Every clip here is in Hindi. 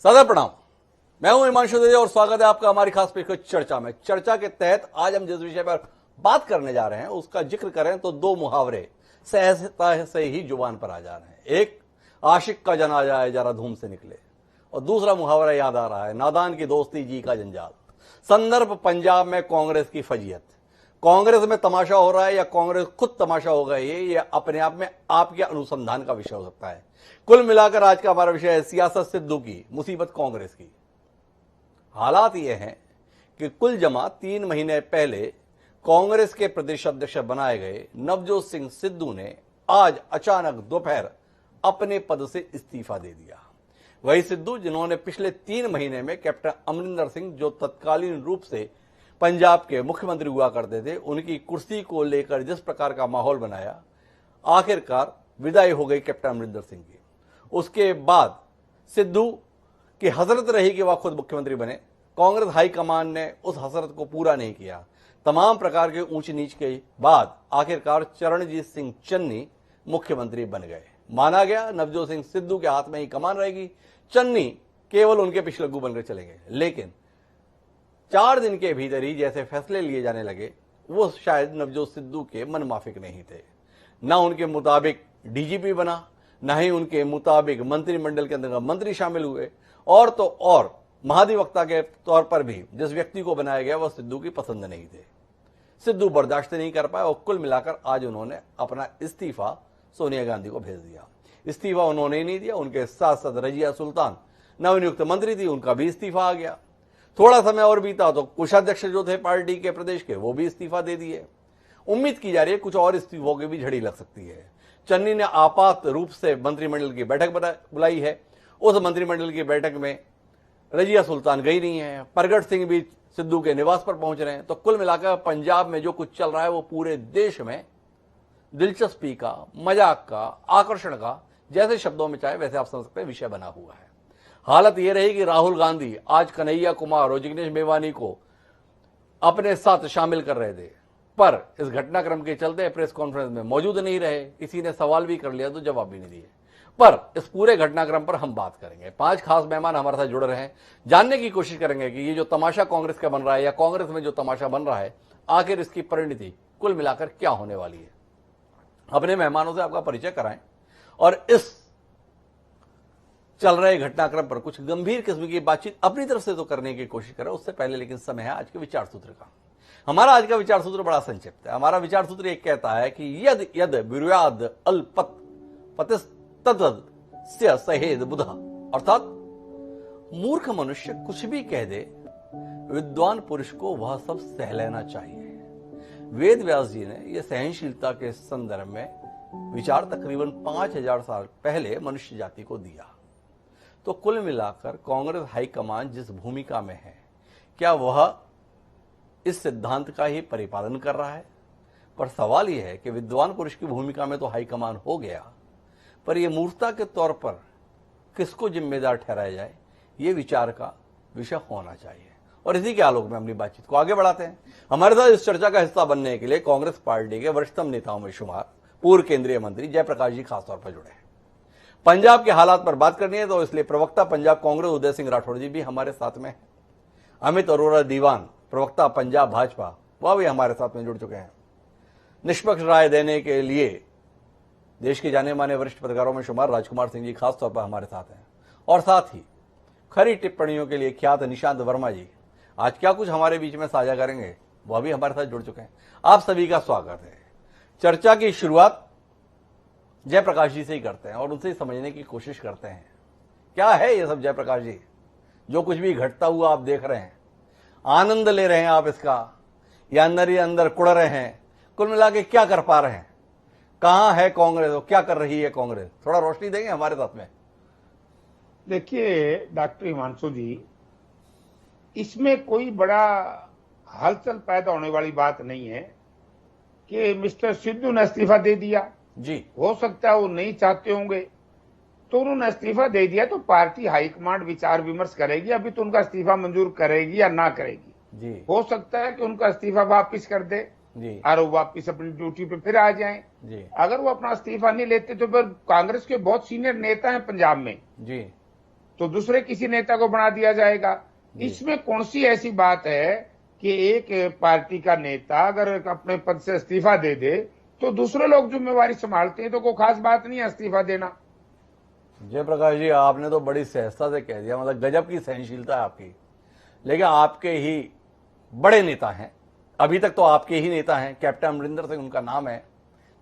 सादर प्रणाम। मैं हूं हिमांशु द्विवेदी और स्वागत है आपका हमारी खास पेशकश चर्चा में। चर्चा के तहत आज हम जिस विषय पर बात करने जा रहे हैं उसका जिक्र करें तो दो मुहावरे सहजता से ही जुबान पर आ जा रहे हैं। एक, आशिक का जनाजा है जरा धूम से निकले, और दूसरा मुहावरा याद आ रहा है, नादान की दोस्ती जी का जंजाल। संदर्भ पंजाब में कांग्रेस की फजीयत। कांग्रेस में तमाशा हो रहा है या कांग्रेस खुद तमाशा हो गई है, ये अपने आप में आपके अनुसंधान का विषय हो सकता है। कुल मिलाकर आज का हमारा विषय है सियासत सिद्धू की, मुसीबत कांग्रेस की। हालात ये हैं कि कुल जमा 3 महीने पहले कांग्रेस के प्रदेश अध्यक्ष बनाए गए नवजोत सिंह सिद्धू ने आज अचानक दोपहर अपने पद से इस्तीफा दे दिया। वही सिद्धू जिन्होंने पिछले 3 महीने में कैप्टन अमरिंदर सिंह, जो तत्कालीन रूप से पंजाब के मुख्यमंत्री हुआ करते थे, उनकी कुर्सी को लेकर जिस प्रकार का माहौल बनाया, आखिरकार विदाई हो गई कैप्टन अमरिंदर सिंह की। उसके बाद सिद्धू की हसरत रही कि वह खुद मुख्यमंत्री बने। कांग्रेस हाईकमान ने उस हसरत को पूरा नहीं किया। तमाम प्रकार के ऊंच नीच के बाद आखिरकार चरणजीत सिंह चन्नी मुख्यमंत्री बन गए। माना गया नवजोत सिंह सिद्धू के हाथ में ही कमान रहेगी, चन्नी केवल उनके पिछलग्गू बनकर चलेंगे। लेकिन 4 दिन के भीतर ही जैसे फैसले लिए जाने लगे, वो शायद नवजोत सिद्धू के मन माफिक नहीं थे। ना उनके मुताबिक डीजीपी बना, ना ही उनके मुताबिक मंत्रिमंडल के अंदर मंत्री शामिल हुए, और तो और महाधिवक्ता के तौर पर भी जिस व्यक्ति को बनाया गया वह सिद्धू की पसंद नहीं थे। सिद्धू बर्दाश्त नहीं कर पाए और कुल मिलाकर आज उन्होंने अपना इस्तीफा सोनिया गांधी को भेज दिया। इस्तीफा उन्होंने ही नहीं दिया, उनके साथ साथ रजिया सुल्तान नवनियुक्त मंत्री थी, उनका भी इस्तीफा आ गया। थोड़ा समय और बीता तो कोषाध्यक्ष जो थे पार्टी के प्रदेश के, वो भी इस्तीफा दे दिए। उम्मीद की जा रही है कुछ और इस्तीफों की भी झड़ी लग सकती है। चन्नी ने आपात रूप से मंत्रिमंडल की बैठक बुलाई है। उस मंत्रिमंडल की बैठक में रजिया सुल्तान गई नहीं है। प्रगट सिंह भी सिद्धू के निवास पर पहुंच रहे हैं। तो कुल मिलाकर पंजाब में जो कुछ चल रहा है वो पूरे देश में दिलचस्पी का, मजाक का, आकर्षण का, जैसे शब्दों में चाहे वैसे आप समझ सकते हैं, विषय बना हुआ है। हालत यह रही कि राहुल गांधी आज कन्हैया कुमार और जिग्नेश मेवानी को अपने साथ शामिल कर रहे थे, पर इस घटनाक्रम के चलते प्रेस कॉन्फ्रेंस में मौजूद नहीं रहे। किसी ने सवाल भी कर लिया तो जवाब भी नहीं दिए। पर इस पूरे घटनाक्रम पर हम बात करेंगे। 5 खास मेहमान हमारे साथ जुड़ रहे हैं। जानने की कोशिश करेंगे कि ये जो तमाशा कांग्रेस का बन रहा है या कांग्रेस में जो तमाशा बन रहा है, आखिर इसकी परिणति कुल मिलाकर क्या होने वाली है। अपने मेहमानों से आपका परिचय कराएं और इस चल रहे घटनाक्रम पर कुछ गंभीर किस्म की बातचीत अपनी तरफ से तो करने की कोशिश करें। उससे पहले लेकिन समय है आज के विचार सूत्र का। हमारा आज का विचार सूत्र बड़ा संक्षिप्त है। हमारा विचार सूत्र एक कहता है कि यद यद ब्रूयाद अल्पत पतिस्तस्य सहेद बुधा, अर्थात मूर्ख मनुष्य कुछ भी कह दे, विद्वान पुरुष को वह सब सह लेना चाहिए। वेद व्यास जी ने यह सहनशीलता के संदर्भ में विचार तकरीबन 5000 साल पहले मनुष्य जाति को दिया। तो कुल मिलाकर कांग्रेस हाईकमान जिस भूमिका में है, क्या वह इस सिद्धांत का ही परिपालन कर रहा है? पर सवाल यह है कि विद्वान पुरुष की भूमिका में तो हाईकमान हो गया, पर यह मूर्खता के तौर पर किसको जिम्मेदार ठहराया जाए, यह विचार का विषय होना चाहिए। और इसी के आलोक में अपनी बातचीत को आगे बढ़ाते हैं। हमारे साथ इस चर्चा का हिस्सा बनने के लिए कांग्रेस पार्टी के वरिष्ठतम नेताओं में शुमार पूर्व केंद्रीय मंत्री जयप्रकाश जी खासतौर पर जुड़े हैं। पंजाब के हालात पर बात करनी है तो इसलिए प्रवक्ता पंजाब कांग्रेस उदय सिंह राठौड़ जी भी हमारे साथ में हैं। अमित अरोड़ा दीवान, प्रवक्ता पंजाब भाजपा, वह भी हमारे साथ में जुड़ चुके हैं। निष्पक्ष राय देने के लिए देश के जाने माने वरिष्ठ पत्रकारों में शुमार राजकुमार सिंह जी खासतौर पर हमारे साथ हैं। और साथ ही खरी टिप्पणियों के लिए ख्यात निशांत वर्मा जी आज क्या कुछ हमारे बीच में साझा करेंगे, वह भी हमारे साथ जुड़ चुके हैं। आप सभी का स्वागत है। चर्चा की शुरुआत जयप्रकाश जी से ही करते हैं और उनसे ही समझने की कोशिश करते हैं क्या है ये सब। जयप्रकाश जी, जो कुछ भी घटता हुआ आप देख रहे हैं, आनंद ले रहे हैं आप इसका या अंदर ही अंदर कुड़ रहे हैं? कुल मिला के क्या कर पा रहे हैं? कहां है कांग्रेस और क्या कर रही है कांग्रेस? थोड़ा रोशनी देंगे हमारे साथ में। देखिए डॉक्टर हिमांशु जी, इसमें कोई बड़ा हलचल पैदा होने वाली बात नहीं है कि मिस्टर सिद्धू ने इस्तीफा दे दिया जी। हो सकता है वो नहीं चाहते होंगे, तो उन्होंने इस्तीफा दे दिया तो पार्टी हाईकमांड विचार विमर्श करेगी। अभी तो उनका इस्तीफा मंजूर करेगी या ना करेगी जी। हो सकता है कि उनका इस्तीफा वापिस कर दे जी। और वो वापिस अपनी ड्यूटी पे फिर आ जाएं जी। अगर वो अपना इस्तीफा नहीं लेते तो फिर कांग्रेस के बहुत सीनियर नेता हैं पंजाब में जी, तो दूसरे किसी नेता को बना दिया जाएगा। इसमें कौन सी ऐसी बात है कि एक पार्टी का नेता अगर अपने पद से इस्तीफा दे दे तो दूसरे लोग जिम्मेवारी संभालते हैं, तो कोई खास बात नहीं है इस्तीफा देना। जयप्रकाश जी, आपने तो बड़ी सहजता से कह दिया, मतलब गजब की सहनशीलता है आपकी। लेकिन आपके ही बड़े नेता हैं, अभी तक तो आपके ही नेता हैं, कैप्टन अमरिंदर सिंह उनका नाम है,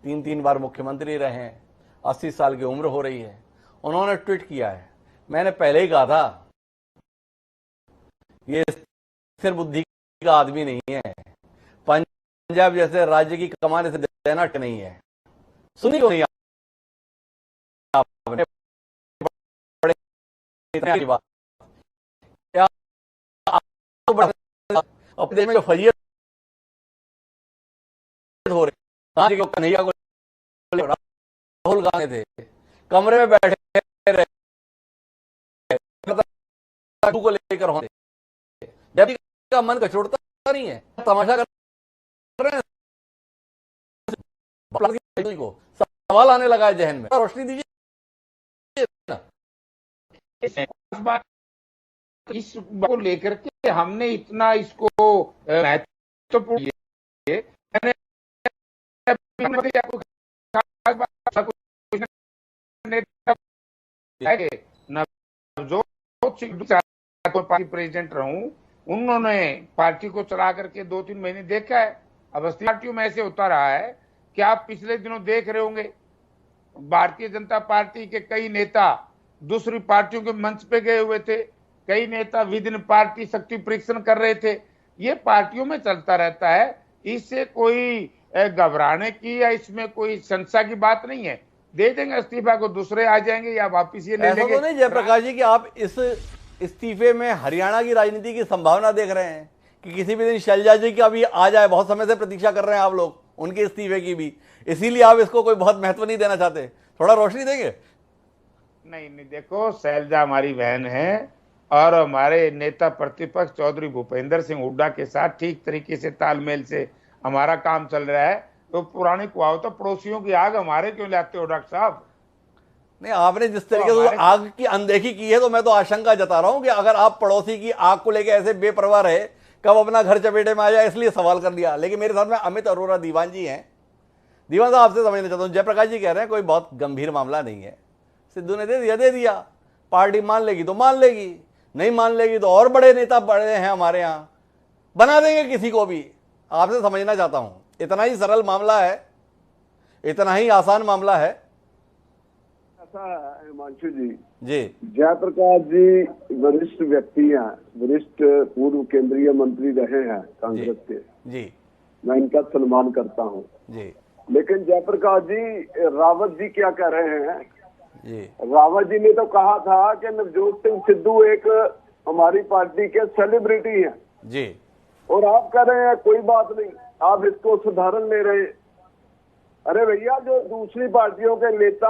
3 बार मुख्यमंत्री रहे हैं, 80 साल की उम्र हो रही है। उन्होंने ट्वीट किया है, मैंने पहले ही कहा था ये स्थिर बुद्धि का आदमी नहीं है, पंजाब जैसे राज्य की कमान से देना नहीं है। सुनी क्यों नहीं आपने? बड़े बात क्या अपने में जो फजीयत हो रही, कन्हैया को राहुल गांधी थे, कमरे में बैठे रहे को लेकर होते, जब का मन कचोड़ता नहीं है, तमाशा कर रहे हैं को, सवाल आने लगा है जहन में, रोशनी दीजिए ना। इस बात को लेकर के हमने इतना इसको महत्वपूर्ण पार्टी प्रेसिडेंट रहूं, उन्होंने पार्टी को चला करके 2-3 महीने देखा है। अब पार्टियों में ऐसे होता रहा है कि आप पिछले दिनों देख रहे होंगे भारतीय जनता पार्टी के कई नेता दूसरी पार्टियों के मंच पे गए हुए थे, कई नेता विद इन पार्टी शक्ति परीक्षण कर रहे थे। ये पार्टियों में चलता रहता है, इससे कोई घबराने की या इसमें कोई संशय की बात नहीं है। दे देंगे इस्तीफा को, दूसरे आ जाएंगे या वापिस ये ले ऐसा लेंगे। तो नहीं जयप्रकाश जी कि आप इस इस्तीफे में हरियाणा की राजनीति की संभावना देख रहे हैं कि किसी भी दिन शैलजा जी का भी आ जाए? बहुत समय से प्रतीक्षा कर रहे हैं आप लोग उनके इस्तीफे की भी, इसीलिए आप इसको कोई बहुत महत्व नहीं देना चाहते। थोड़ा रोशनी देंगे? नहीं, देखो शैलजा हमारी बहन है और हमारे नेता प्रतिपक्ष चौधरी भूपेंद्र सिंह हुड्डा के साथ ठीक तरीके से तालमेल से हमारा काम चल रहा है। तो पुरानी कहावत, तो पड़ोसियों की आग हमारे क्यों लाते हो डॉक्टर साहब? नहीं, आपने जिस तरीके से आग की अनदेखी की है, तो मैं तो आशंका जता रहा हूं कि अगर आप पड़ोसी की आग को लेकर ऐसे बेपरवाह रहे, कब अपना घर चपेटे में आ जाए, इसलिए सवाल कर लिया। लेकिन मेरे साथ में अमित अरोड़ा दीवान जी हैं। दीवान साहब, आपसे समझना चाहता हूं, जयप्रकाश जी कह रहे हैं कोई बहुत गंभीर मामला नहीं है, सिद्धू ने दे दिया, पार्टी मान लेगी तो मान लेगी, नहीं मान लेगी तो और बड़े नेता बड़े हैं हमारे यहां, बना देंगे किसी को भी। आपसे समझना चाहता हूं, इतना ही सरल मामला है, इतना ही आसान मामला है? ऐसा है हिमांशु जी, जयप्रकाश जी वरिष्ठ व्यक्ति हैं, वरिष्ठ पूर्व केंद्रीय मंत्री रहे हैं कांग्रेस के जी, मैं इनका सम्मान करता हूं जी। लेकिन जयप्रकाश जी, रावत जी क्या कह रहे हैं जी? रावत जी ने तो कहा था कि नवजोत सिंह सिद्धू एक हमारी पार्टी के सेलिब्रिटी हैं जी, और आप कह रहे हैं कोई बात नहीं, आप इसको सुधारण ले रहे हैं। अरे भैया, जो दूसरी पार्टियों के नेता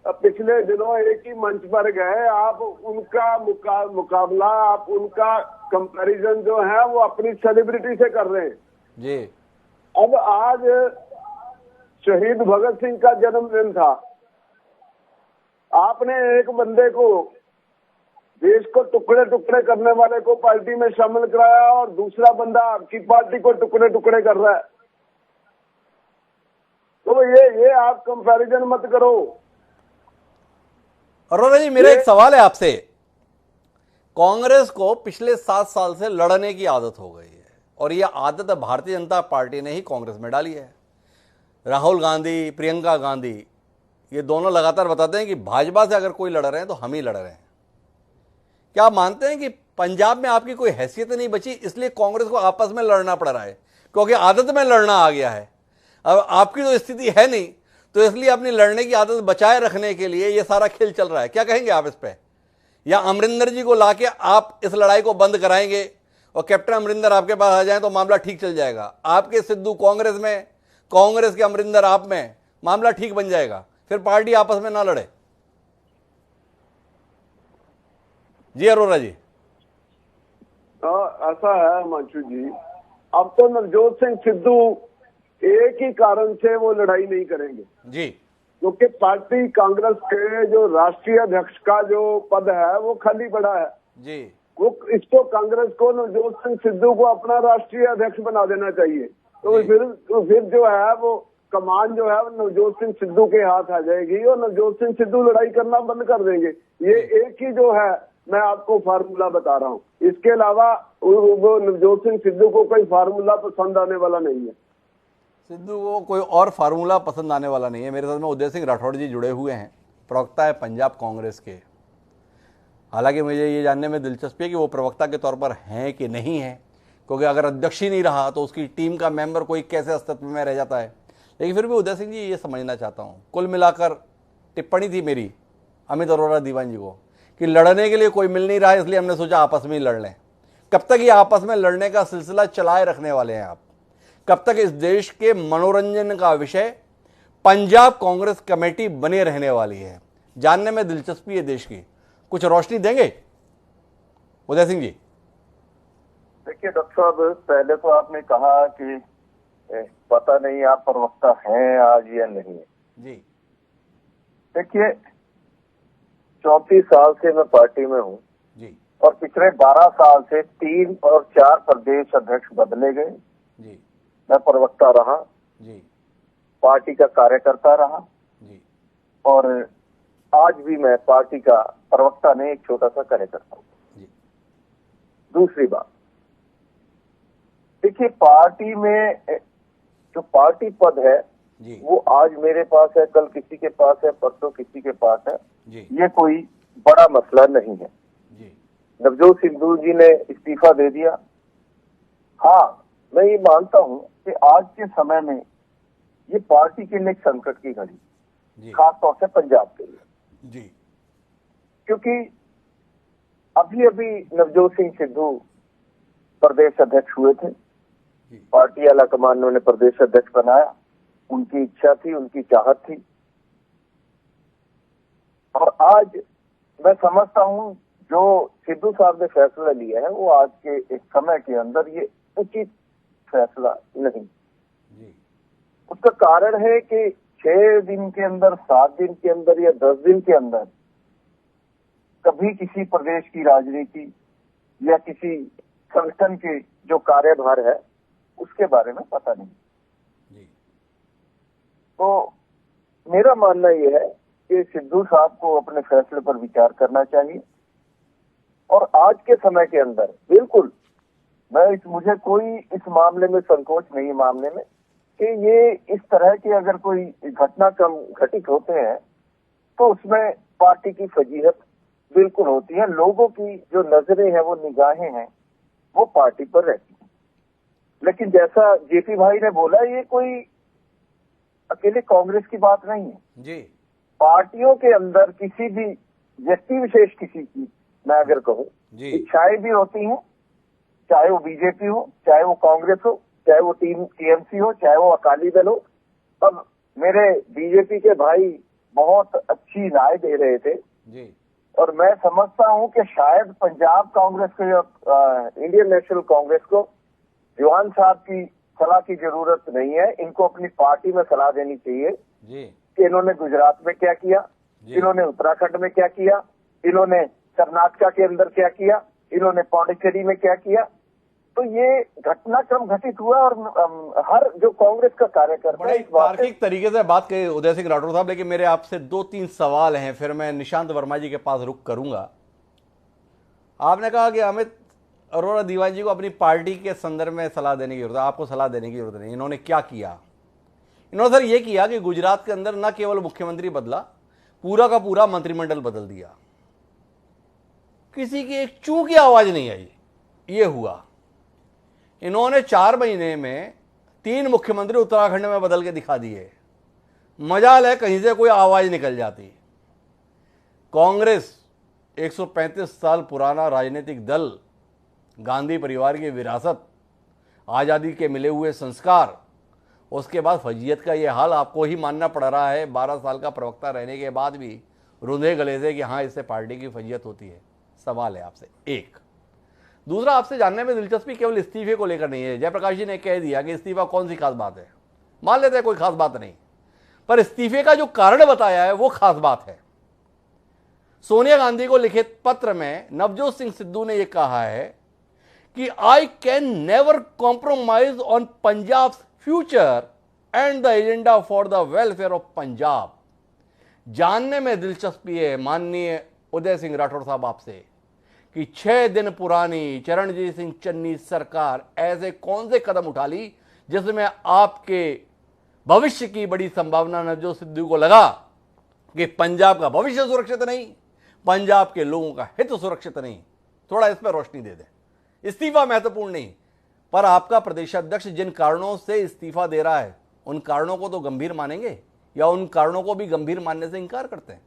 पिछले दिनों एक ही मंच पर गए, आप उनका मुकाबला, आप उनका कंपैरिजन जो है वो अपनी सेलिब्रिटी से कर रहे हैं जी। अब आज शहीद भगत सिंह का जन्मदिन था, आपने एक बंदे को, देश को टुकड़े टुकड़े करने वाले को पार्टी में शामिल कराया और दूसरा बंदा आपकी पार्टी को टुकड़े टुकड़े कर रहा है। तो ये आप कंपैरिजन मत करो। अरोड़ा जी, मेरा एक सवाल है आपसे। कांग्रेस को पिछले 7 साल से लड़ने की आदत हो गई है, और यह आदत भारतीय जनता पार्टी ने ही कांग्रेस में डाली है। राहुल गांधी, प्रियंका गांधी, ये दोनों लगातार बताते हैं कि भाजपा से अगर कोई लड़ रहे हैं तो हम ही लड़ रहे हैं। क्या आप मानते हैं कि पंजाब में आपकी कोई हैसियत नहीं बची, इसलिए कांग्रेस को आपस में लड़ना पड़ रहा है, क्योंकि आदत में लड़ना आ गया है? अब आपकी तो स्थिति है नहीं, तो इसलिए अपनी लड़ने की आदत बचाए रखने के लिए ये सारा खेल चल रहा है। क्या कहेंगे आप इस पे? या अमरिंदर जी को लाके आप इस लड़ाई को बंद कराएंगे और कैप्टन अमरिंदर आपके पास आ जाए तो मामला ठीक चल जाएगा? आपके सिद्धू कांग्रेस में, कांग्रेस के अमरिंदर आप में, मामला ठीक बन जाएगा, फिर पार्टी आपस में ना लड़े। जी अरोड़ा जी। ऐसा है हिमांशु जी, अब तो नवजोत सिंह सिद्धू एक ही कारण से वो लड़ाई नहीं करेंगे जी। क्योंकि पार्टी कांग्रेस के जो राष्ट्रीय अध्यक्ष का जो पद है वो खाली पड़ा है। जी वो इसको कांग्रेस को नवजोत सिंह सिद्धू को अपना राष्ट्रीय अध्यक्ष बना देना चाहिए। तो फिर जो है वो कमान जो है वो नवजोत सिंह सिद्धू के हाथ आ जाएगी और नवजोत सिंह सिद्धू लड़ाई करना बंद कर देंगे। ये एक ही जो है मैं आपको फार्मूला बता रहा हूँ, इसके अलावा वो नवजोत सिंह सिद्धू को कोई फार्मूला पसंद आने वाला नहीं है। सिद्धू को कोई और फार्मूला पसंद आने वाला नहीं है। मेरे साथ में उदय सिंह राठौड़ जी जुड़े हुए हैं, प्रवक्ता है पंजाब कांग्रेस के। हालांकि मुझे ये जानने में दिलचस्पी है कि वो प्रवक्ता के तौर पर हैं कि नहीं है, क्योंकि अगर अध्यक्ष ही नहीं रहा तो उसकी टीम का मेंबर कोई कैसे अस्तित्व में रह जाता है। लेकिन फिर भी उदय सिंह जी ये समझना चाहता हूँ, कुल मिलाकर टिप्पणी थी मेरी अमित अरोड़ा दीवान जी को कि लड़ने के लिए कोई मिल नहीं रहा है, इसलिए हमने सोचा आपस में ही लड़ लें। कब तक ये आपस में लड़ने का सिलसिला चलाए रखने वाले हैं आप? कब तक इस देश के मनोरंजन का विषय पंजाब कांग्रेस कमेटी बने रहने वाली है? जानने में दिलचस्पी है देश की। कुछ रोशनी देंगे उदय सिंह जी? देखिए डॉक्टर साहब, पहले तो आपने कहा कि पता नहीं आप प्रवक्ता हैं आज या नहीं है। जी देखिए 34 साल से मैं पार्टी में हूँ जी और पिछले 12 साल से 3 और 4 प्रदेश अध्यक्ष बदले गए। जी मैं प्रवक्ता रहा, जी पार्टी का कार्यकर्ता रहा जी और आज भी मैं पार्टी का प्रवक्ता नहीं, एक छोटा सा कार्यकर्ता हूँ। जी दूसरी बात, देखिए पार्टी में जो पार्टी पद है जी वो आज मेरे पास है, कल किसी के पास है, परसों किसी के पास है। जी ये कोई बड़ा मसला नहीं है। जी नवजोत सिद्धू जी ने इस्तीफा दे दिया। हाँ, मैं ये मानता हूँ कि आज के समय में ये पार्टी के लिए एक संकट की घड़ी, जी खासतौर से पंजाब के लिए, जी क्योंकि अभी अभी नवजोत सिंह सिद्धू प्रदेश अध्यक्ष हुए थे। पार्टी आला कमान ने उन्हें प्रदेश अध्यक्ष बनाया, उनकी इच्छा थी, उनकी चाहत थी। और आज मैं समझता हूं जो सिद्धू साहब ने फैसला लिया है वो आज के एक समय के अंदर ये उचित फैसला नहीं। जी उसका कारण है कि 6 दिन के अंदर, 7 दिन के अंदर या 10 दिन के अंदर कभी किसी प्रदेश की राजनीति या किसी संगठन के जो कार्यभार है उसके बारे में पता नहीं। जी तो मेरा मानना यह है कि सिद्धू साहब को अपने फैसले पर विचार करना चाहिए और आज के समय के अंदर बिल्कुल मुझे कोई इस मामले में संकोच नहीं, मामले में कि ये इस तरह के अगर कोई घटनाक्रम घटित होते हैं तो उसमें पार्टी की फजीहत बिल्कुल होती है। लोगों की जो नजरें हैं, वो निगाहें हैं, वो पार्टी पर रहती है। लेकिन जैसा जेपी भाई ने बोला, ये कोई अकेले कांग्रेस की बात नहीं है। जी पार्टियों के अंदर किसी भी व्यक्ति विशेष, किसी की मैं अगर कहूँ, जी इच्छाएं भी होती हैं, चाहे वो बीजेपी हो, चाहे वो कांग्रेस हो, चाहे वो टीएमसी हो, चाहे वो अकाली दल हो। अब मेरे बीजेपी के भाई बहुत अच्छी राय दे रहे थे जी और मैं समझता हूं कि शायद पंजाब कांग्रेस को या इंडियन नेशनल कांग्रेस को दीवान साहब की सलाह की जरूरत नहीं है। इनको अपनी पार्टी में सलाह देनी चाहिए जी कि इन्होंने गुजरात में क्या किया, इन्होंने उत्तराखंड में क्या किया, इन्होंने कर्नाटका के अंदर क्या किया, इन्होंने पौंडीचेरी में क्या किया। तो ये घटनाक्रम घटित हुआ और हर जो कांग्रेस का कार्यकर्ता बड़े तार्किक तरीके से बात कही उदय सिंह राठौर साहब। लेकिन मेरे आपसे 2-3 सवाल हैं, फिर मैं निशांत वर्मा जी के पास रुक करूंगा। आपने कहा कि अमित अरोड़ा दीवान जी को अपनी पार्टी के संदर्भ में सलाह देने की जरूरत है, आपको सलाह देने की जरूरत नहीं। इन्होंने क्या किया? इन्होंने सर ये किया कि गुजरात के अंदर न केवल मुख्यमंत्री बदला, पूरा का पूरा मंत्रिमंडल बदल दिया। किसी की एक चू की आवाज नहीं आई। ये हुआ। इन्होंने 4 महीने में 3 मुख्यमंत्री उत्तराखंड में बदल के दिखा दिए। मजाल है कहीं से कोई आवाज निकल जाती। कांग्रेस 135 साल पुराना राजनीतिक दल, गांधी परिवार की विरासत, आज़ादी के मिले हुए संस्कार, उसके बाद फजीयत का ये हाल आपको ही मानना पड़ रहा है 12 साल का प्रवक्ता रहने के बाद भी रुंधे गले से कि हाँ इससे पार्टी की फजीयत होती है। सवाल है आपसे एक। दूसरा, आपसे जानने में दिलचस्पी केवल इस्तीफे को लेकर नहीं है। जयप्रकाश जी ने कह दिया कि इस्तीफा कौन सी खास बात है, मान लेते हैं कोई खास बात नहीं, पर इस्तीफे का जो कारण बताया है वो खास बात है। सोनिया गांधी को लिखित पत्र में नवजोत सिंह सिद्धू ने यह कहा है कि I can never compromise on Punjab future and the agenda for the welfare of Punjab. जानने में दिलचस्पी है माननीय उदय सिंह राठौर साहब आपसे कि 6 दिन पुरानी चरणजीत सिंह चन्नी सरकार ऐसे कौन से कदम उठा ली जिसमें आपके भविष्य की बड़ी संभावना नवजोत सिद्धू को लगा कि पंजाब का भविष्य सुरक्षित नहीं, पंजाब के लोगों का हित सुरक्षित नहीं। थोड़ा इस पर रोशनी दे दें। इस्तीफा महत्वपूर्ण नहीं, पर आपका प्रदेशाध्यक्ष जिन कारणों से इस्तीफा दे रहा है उन कारणों को तो गंभीर मानेंगे या उन कारणों को भी गंभीर मानने से इंकार करते हैं?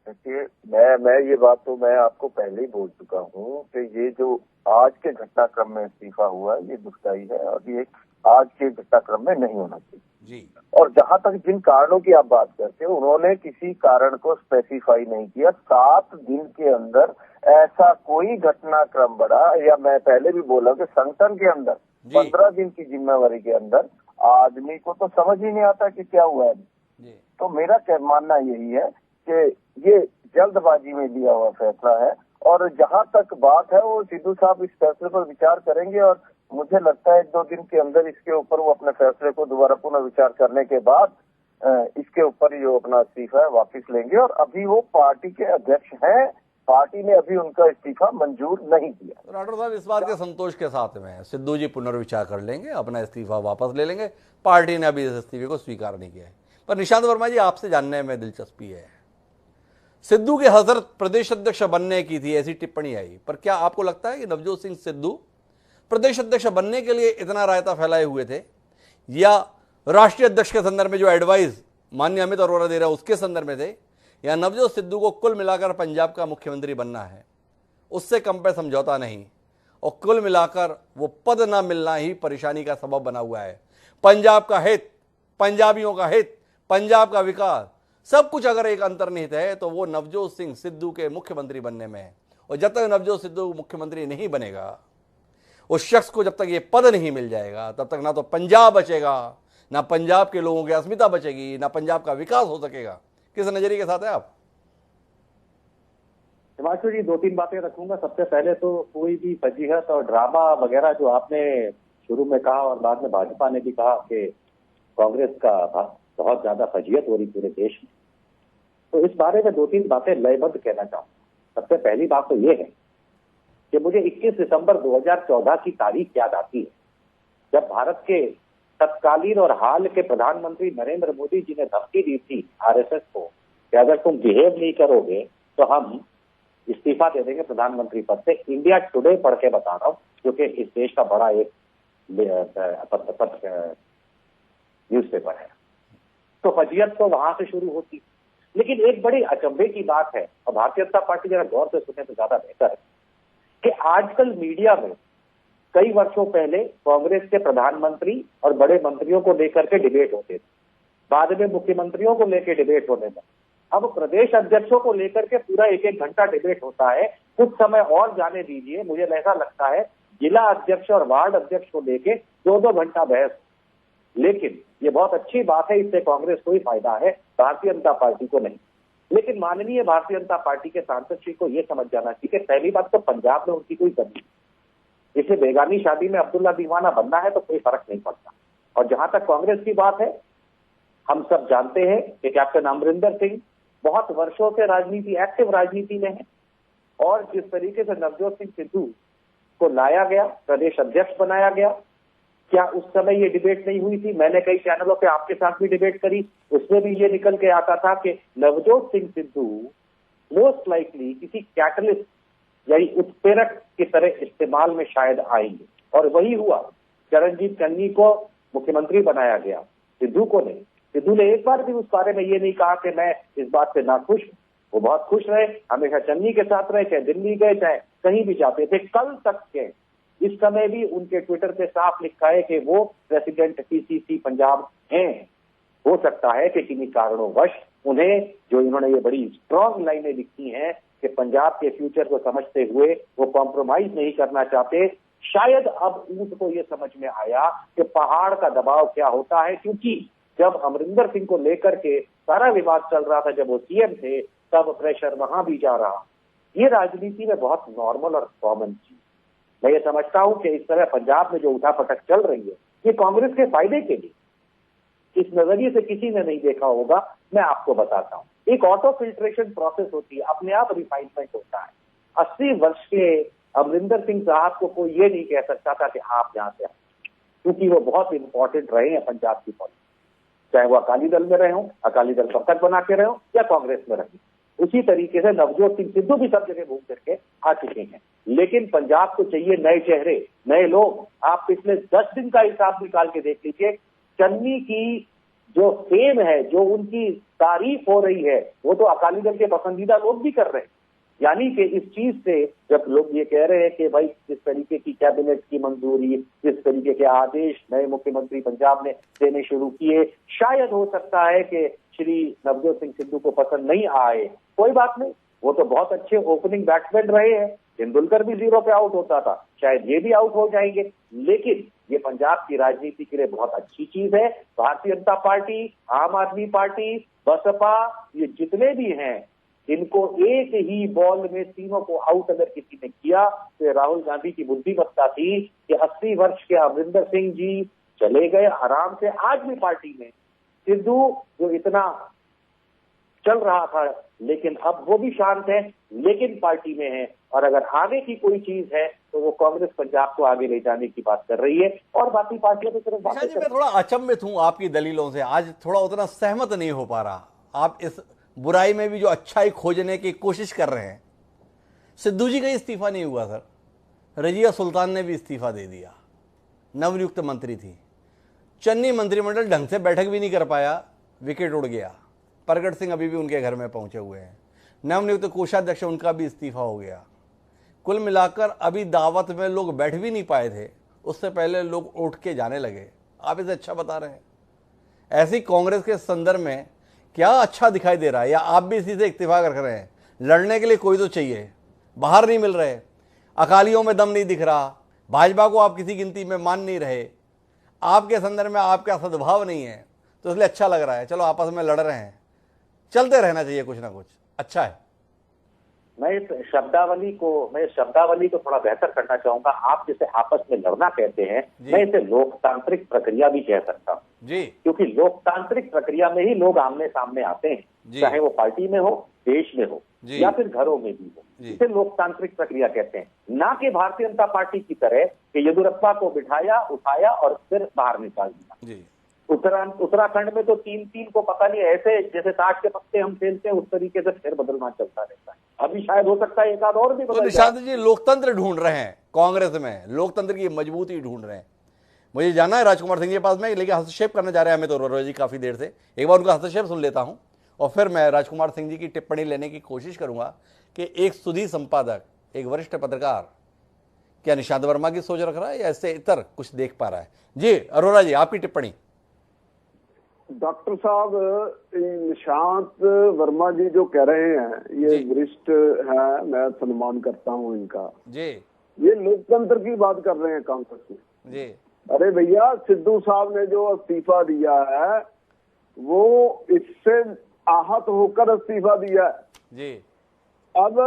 देखिए, मैं ये बात तो मैं आपको पहले ही बोल चुका हूँ कि ये जो आज के घटनाक्रम में इस्तीफा हुआ है ये दुखदायी है और ये आज के घटनाक्रम में नहीं होना चाहिए जी। और जहां तक जिन कारणों की आप बात करते हो उन्होंने किसी कारण को स्पेसिफाई नहीं किया। 7 दिन के अंदर ऐसा कोई घटनाक्रम बढ़ा, या मैं पहले भी बोला कि संगठन के अंदर 15 दिन की जिम्मेवारी के अंदर आदमी को तो समझ ही नहीं आता कि क्या हुआ है जी। तो मेरा मानना यही है कि ये जल्दबाजी में लिया हुआ फैसला है और जहां तक बात है वो सिद्धू साहब इस फैसले पर विचार करेंगे और मुझे लगता है 1-2 दिन के अंदर इसके ऊपर वो अपने फैसले को दोबारा पुनः विचार करने के बाद इसके ऊपर जो अपना इस्तीफा है वापस लेंगे। और अभी वो पार्टी के अध्यक्ष हैं, पार्टी ने अभी उनका इस्तीफा मंजूर नहीं किया। राठौर साहब इस बात के संतोष के साथ में सिद्धू जी पुनर्विचार कर लेंगे, अपना इस्तीफा वापस ले लेंगे। पार्टी ने अभी इस इस्तीफे को स्वीकार नहीं किया है। पर निशांत वर्मा जी, आपसे जानने में दिलचस्पी है, सिद्धू की हजरत प्रदेश अध्यक्ष बनने की थी ऐसी टिप्पणी आई, पर क्या आपको लगता है कि नवजोत सिंह सिद्धू प्रदेश अध्यक्ष बनने के लिए इतना रायता फैलाए हुए थे, या राष्ट्रीय अध्यक्ष के संदर्भ में जो एडवाइस माननीय अमित अरोड़ा दे रहे हैं उसके संदर्भ में थे, या नवजोत सिद्धू को कुल मिलाकर पंजाब का मुख्यमंत्री बनना है, उससे कम पे समझौता नहीं, और कुल मिलाकर वो पद ना मिलना ही परेशानी का सबब बना हुआ है? पंजाब का हित, पंजाबियों का हित, पंजाब का विकास, सब कुछ अगर एक अंतर्निहित है तो वो नवजोत सिंह सिद्धू के मुख्यमंत्री बनने में है। और जब तक नवजोत सिद्धू मुख्यमंत्री नहीं बनेगा, उस शख्स को जब तक ये पद नहीं मिल जाएगा, तब तक ना तो पंजाब बचेगा, ना पंजाब के लोगों की अस्मिता बचेगी, ना पंजाब का विकास हो सकेगा। किस नजरिए के साथ है आप? हिमांशु जी, 2-3 बातें रखूंगा। सबसे पहले तो कोई भी फजीहत और ड्रामा वगैरह जो आपने शुरू में कहा और बाद में भाजपा ने भी कहा कि कांग्रेस का बहुत ज्यादा फजीहत हो रही पूरे देश में, तो इस बारे में 2-3 बातें लयबद्ध कहना चाहूंगा। सबसे पहली बात तो ये है कि मुझे 21 दिसंबर 2014 की तारीख याद आती है, जब भारत के तत्कालीन और हाल के प्रधानमंत्री नरेंद्र मोदी जी ने धमकी दी थी आरएसएस को कि अगर तुम बिहेव नहीं करोगे तो हम इस्तीफा दे देंगे प्रधानमंत्री पद से। इंडिया टुडे पढ़ के बता रहा हूँ, जो कि इस देश का बड़ा एक न्यूज़पेपर है। तो फजीयत तो वहां से शुरू होती, लेकिन एक बड़ी अचंभे की बात है, और भारतीय जनता पार्टी जरा गौर से सुने तो ज्यादा बेहतर है, कि आजकल मीडिया में कई वर्षों पहले कांग्रेस के प्रधानमंत्री और बड़े मंत्रियों को लेकर के डिबेट होते थे, बाद में मुख्यमंत्रियों को लेकर डिबेट होने लगा। अब प्रदेश अध्यक्षों को लेकर के पूरा 1-1 घंटा डिबेट होता है। कुछ समय और जाने दीजिए, मुझे ऐसा लगता है जिला अध्यक्ष और वार्ड अध्यक्ष को लेकर 2-2 घंटा बहस। लेकिन ये बहुत अच्छी बात है, इससे कांग्रेस को ही फायदा है, भारतीय जनता पार्टी को नहीं। लेकिन माननीय भारतीय जनता पार्टी के सांसद श्री को यह समझ जाना चाहिए कि पहली बात तो पंजाब में उनकी कोई कमी, इसे बेगानी शादी में अब्दुल्ला दीवाना बनना है तो कोई फर्क नहीं पड़ता। और जहां तक कांग्रेस की बात है, हम सब जानते हैं कि कैप्टन अमरिंदर सिंह बहुत वर्षों से राजनीति, एक्टिव राजनीति में है, और जिस तरीके से नवजोत सिंह सिद्धू को लाया गया, प्रदेश अध्यक्ष बनाया गया, क्या उस समय ये डिबेट नहीं हुई थी? मैंने कई चैनलों पे आपके साथ भी डिबेट करी, उसमें भी ये निकल के आता था कि नवजोत सिंह सिद्धू मोस्ट लाइकली किसी कैटलिस्ट यानी उत्प्रेरक की तरह इस्तेमाल में शायद आएंगे, और वही हुआ। चरणजीत चन्नी को मुख्यमंत्री बनाया गया, सिद्धू को नहीं। सिद्धू ने एक बार भी उस बारे में ये नहीं कहा कि मैं इस बात से नाखुश हूं। वो बहुत खुश रहे, हमेशा चन्नी के साथ रहे, चाहे दिल्ली गए चाहे कहीं भी जाते थे। कल तक के इस समय भी उनके ट्विटर पे साफ लिखा है कि वो प्रेसिडेंट पीसीसी पंजाब हैं। हो सकता है कि किन्हीं कारणों उन्हें, जो इन्होंने ये बड़ी स्ट्रांग लाइनें लिखी हैं कि पंजाब के फ्यूचर को समझते हुए वो कॉम्प्रोमाइज नहीं करना चाहते, शायद अब उनको ये समझ में आया कि पहाड़ का दबाव क्या होता है। क्योंकि जब अमरिंदर सिंह को लेकर के सारा विवाद चल रहा था, जब वो सीएम थे, तब प्रेशर वहां भी जा रहा। ये राजनीति में बहुत नॉर्मल और कॉमन चीज। मैं ये समझता हूं कि इस तरह पंजाब में जो उठापटक चल रही है, ये कांग्रेस के फायदे के लिए, इस नजरिए से किसी ने नहीं देखा होगा। मैं आपको बताता हूं, एक ऑटो फिल्ट्रेशन प्रोसेस होती है, अपने आप रिफाइनमेंट होता है। 80 वर्ष के अमरिंदर सिंह साहब को कोई ये नहीं कह सकता था कि आप यहां से आए, क्योंकि वो बहुत इंपॉर्टेंट रहे हैं पंजाब की पॉलिटिक्स, चाहे वो अकाली दल में रहे हों, अकाली दल कब तक बना के रहे हों, या कांग्रेस में रहे। उसी तरीके से नवजोत सिंह सिद्धू भी सब जगह घूम करके आ चुके हैं। लेकिन पंजाब को चाहिए नए चेहरे, नए लोग। आप पिछले 10 दिन का हिसाब निकाल के देख लीजिए, चन्नी की जो फेम है, जो उनकी तारीफ हो रही है, वो तो अकाली दल के पसंदीदा लोग भी कर रहे हैं। यानी कि इस चीज से जब लोग ये कह रहे हैं कि भाई जिस तरीके की कैबिनेट की मंजूरी, जिस तरीके के आदेश नए मुख्यमंत्री पंजाब ने देने शुरू किए, शायद हो सकता है कि श्री नवजोत सिंह सिद्धू को पसंद नहीं आए। कोई बात नहीं, वो तो बहुत अच्छे ओपनिंग बैट्समैन रहे हैं। तेंदुलकर भी 0 पे आउट होता था, शायद ये भी आउट हो जाएंगे। लेकिन ये पंजाब की राजनीति के लिए बहुत अच्छी चीज है। भारतीय जनता पार्टी, आम आदमी पार्टी, बसपा, ये जितने भी हैं, इनको एक ही बॉल में तीनों को आउट अगर किसी ने किया तो राहुल गांधी की बुद्धिमत्ता थी कि 80 वर्ष के अमरिंदर सिंह जी चले गए आराम से, आज भी पार्टी में। सिद्धू जो इतना चल रहा था, लेकिन अब वो भी शांत है, लेकिन पार्टी में है। और अगर आगे की कोई चीज है तो वो कांग्रेस पंजाब को आगे ले जाने की बात कर रही है, और बाकी पार्टियों की तरफ बात। मैं थोड़ा अचंभित हूं आपकी दलीलों से, आज थोड़ा उतना सहमत नहीं हो पा रहा। आप इस बुराई में भी जो अच्छाई खोजने की कोशिश कर रहे हैं। सिद्धू जी का इस्तीफा नहीं हुआ सर, रजिया सुल्तान ने भी इस्तीफा दे दिया, नवनियुक्त मंत्री थी। चन्नी मंत्रिमंडल ढंग से बैठक भी नहीं कर पाया, विकेट उड़ गया। प्रगट सिंह अभी भी उनके घर में पहुंचे हुए हैं। नवनियुक्त कोषाध्यक्ष उनका भी इस्तीफा हो गया। कुल मिलाकर अभी दावत में लोग बैठ भी नहीं पाए थे, उससे पहले लोग उठ के जाने लगे। आप इसे अच्छा बता रहे हैं? ऐसी कांग्रेस के संदर्भ में क्या अच्छा दिखाई दे रहा है, या आप भी इसी से इत्तेफाक रख रहे हैं? लड़ने के लिए कोई तो चाहिए, बाहर नहीं मिल रहे, अकालियों में दम नहीं दिख रहा, भाजपा को आप किसी गिनती में मान नहीं रहे, आपके संदर्भ में आपका सद्भाव नहीं है, तो इसलिए अच्छा लग रहा है। चलो आपस में लड़ रहे हैं, चलते रहना चाहिए कुछ ना कुछ, अच्छा है। मैं इस शब्दावली को थोड़ा बेहतर करना चाहूंगा। आप जिसे आपस में लड़ना कहते हैं, मैं इसे लोकतांत्रिक प्रक्रिया भी कह सकता हूँ जी, क्योंकि लोकतांत्रिक प्रक्रिया में ही लोग आमने सामने आते हैं, चाहे वो पार्टी में हो, देश में हो, या फिर घरों में भी हो। इसे लोकतांत्रिक प्रक्रिया कहते हैं, ना कि भारतीय जनता पार्टी की तरह कि येदियुरप्पा को बिठाया, उठाया और फिर बाहर निकाल दिया। उत्तराखंड में तो 3-3 को पता नहीं, ऐसे जैसे ताश के पत्ते हम खेलते हैं, उस तरीके से फिर बदलना चलता रहता है। अभी शायद हो सकता है एक आध और भी बदल जाए। निशांत जी लोकतंत्र ढूंढ रहे हैं कांग्रेस में, लोकतंत्र की मजबूती ढूंढ रहे हैं। मुझे जाना है राजकुमार सिंह जी के पास में, लेकिन हस्तक्षेप करना चाह रहे हैं हमें तो अरोरा जी काफी देर से। एक बार उनका हस्तक्षेप सुन लेता हूं और फिर मैं राजकुमार सिंह जी की टिप्पणी लेने की कोशिश करूंगा कि एक सुधी संपादक, एक वरिष्ठ पत्रकार क्या निशांत वर्मा की सोच रख रहा है या इससे इतर कुछ देख पा रहा है? जी अरोरा जी, आपकी टिप्पणी। डॉक्टर साहब, निशांत वर्मा जी जो कह रहे हैं ये वरिष्ठ है, मैं सम्मान करता हूं इनका जी। ये लोकतंत्र की बात कर रहे हैं कांग्रेस में जी। अरे भैया, सिद्धू साहब ने जो इस्तीफा दिया है वो इससे आहत होकर इस्तीफा दिया है जी। अब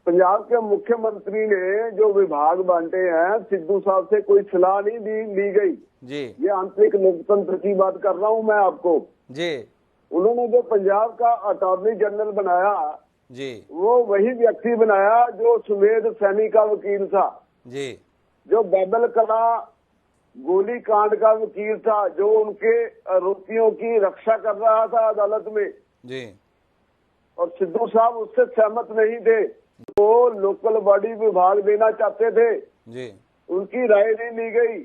पंजाब के मुख्यमंत्री ने जो विभाग बांटे हैं, सिद्धू साहब से कोई सलाह नहीं ली गई जी। ये आंतरिक लोकतंत्र की बात कर रहा हूं मैं आपको जी। उन्होंने जो पंजाब का अटॉर्नी जनरल बनाया जी, वो वही व्यक्ति बनाया जो सुमेध सैनी का वकील था जी, जो बैबल कला गोली कांड का वकील था, जो उनके आरोपियों की रक्षा कर रहा था अदालत में जी। और सिद्धू साहब उससे सहमत नहीं थे, वो लोकल बॉडी विभाग देना चाहते थे जी। उनकी राय नहीं ली गई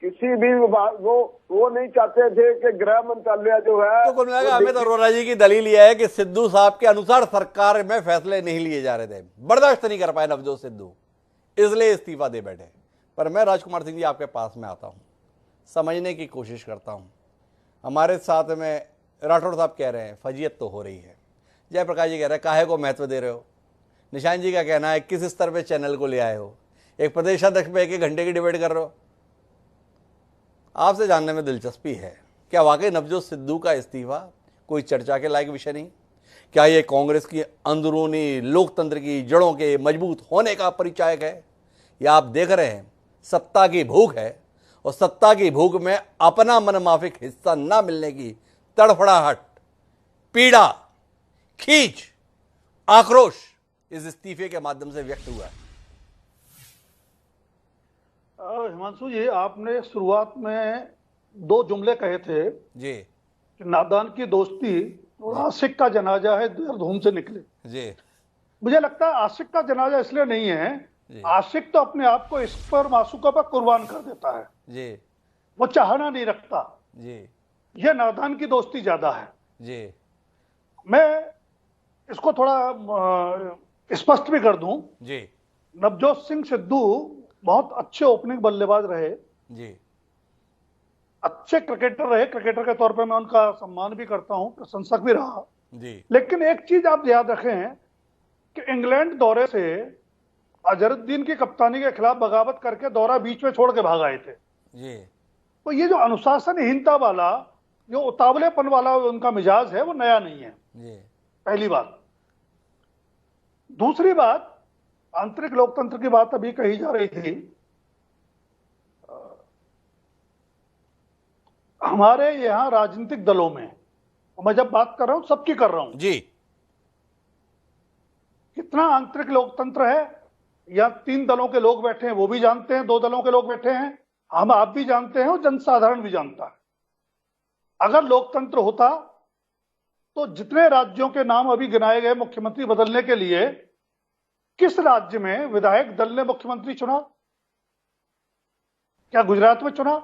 किसी भी विभाग को। वो नहीं चाहते थे कि गृह मंत्रालय जो है तो अमित अरोरा जी की दलील यह है कि सिद्धू साहब के अनुसार सरकार में फैसले नहीं लिए जा रहे थे, बर्दाश्त नहीं कर पाए नवजोत सिद्धू, इसलिए इस्तीफा दे बैठे। पर मैं राजकुमार सिंह जी आपके पास में आता हूं, समझने की कोशिश करता हूं। हमारे साथ में राठौड़ साहब कह रहे हैं फजीयत तो हो रही है, जयप्रकाश जी कह रहे हैं काहे को महत्व दे रहे हो, निशांत जी का कहना है किस स्तर पे चैनल को ले आए हो, एक प्रदेशाध्यक्ष पे 1 घंटे की डिबेट कर रहे हो। आपसे जानने में दिलचस्पी है क्या वाकई नवजोत सिद्धू का इस्तीफा कोई चर्चा के लायक विषय नहीं? क्या ये कांग्रेस की अंदरूनी लोकतंत्र की जड़ों के मजबूत होने का परिचायक है? या आप देख रहे हैं सत्ता की भूख है, और सत्ता की भूख में अपना मनमाफिक हिस्सा ना मिलने की तड़फड़ाहट, पीड़ा, खींच, आक्रोश इस इस्तीफे के माध्यम से व्यक्त हुआ है। हिमांशु जी, आपने शुरुआत में 2 जुमले कहे थे जी कि नादान की दोस्ती और आशिक का जनाजा है धूम से निकले। जी मुझे लगता है आशिक का जनाजा इसलिए नहीं है, आशिक तो अपने आप को इस पर मासूका पर कुर्बान कर देता है जी वो चाहना नहीं रखता। जी ये नादान की दोस्ती ज्यादा है। जी मैं इसको थोड़ा स्पष्ट भी कर दूं। जी नवजोत सिंह सिद्धू बहुत अच्छे ओपनिंग बल्लेबाज रहे, जी अच्छे क्रिकेटर रहे। क्रिकेटर के तौर पे मैं उनका सम्मान भी करता हूं, प्रशंसक भी रहा। जी लेकिन एक चीज आप याद रखें कि इंग्लैंड दौरे से अजहरुद्दीन की कप्तानी के खिलाफ बगावत करके दौरा बीच में छोड़ के भाग आए थे। जी तो ये जो अनुशासनहीनता वाला, जो उतावलेपन वाला उनका मिजाज है, वो नया नहीं है। जी पहली बात। दूसरी बात, आंतरिक लोकतंत्र की बात अभी कही जा रही थी। हमारे यहां राजनीतिक दलों में, मैं जब बात कर रहा हूं सबकी कर रहा हूं, जी कितना आंतरिक लोकतंत्र है, या 3 दलों के लोग बैठे हैं वो भी जानते हैं, 2 दलों के लोग बैठे हैं, हम आप भी जानते हैं और जनसाधारण भी जानता है। अगर लोकतंत्र होता तो जितने राज्यों के नाम अभी गिनाए गए मुख्यमंत्री बदलने के लिए, किस राज्य में विधायक दल ने मुख्यमंत्री चुना? क्या गुजरात में चुना,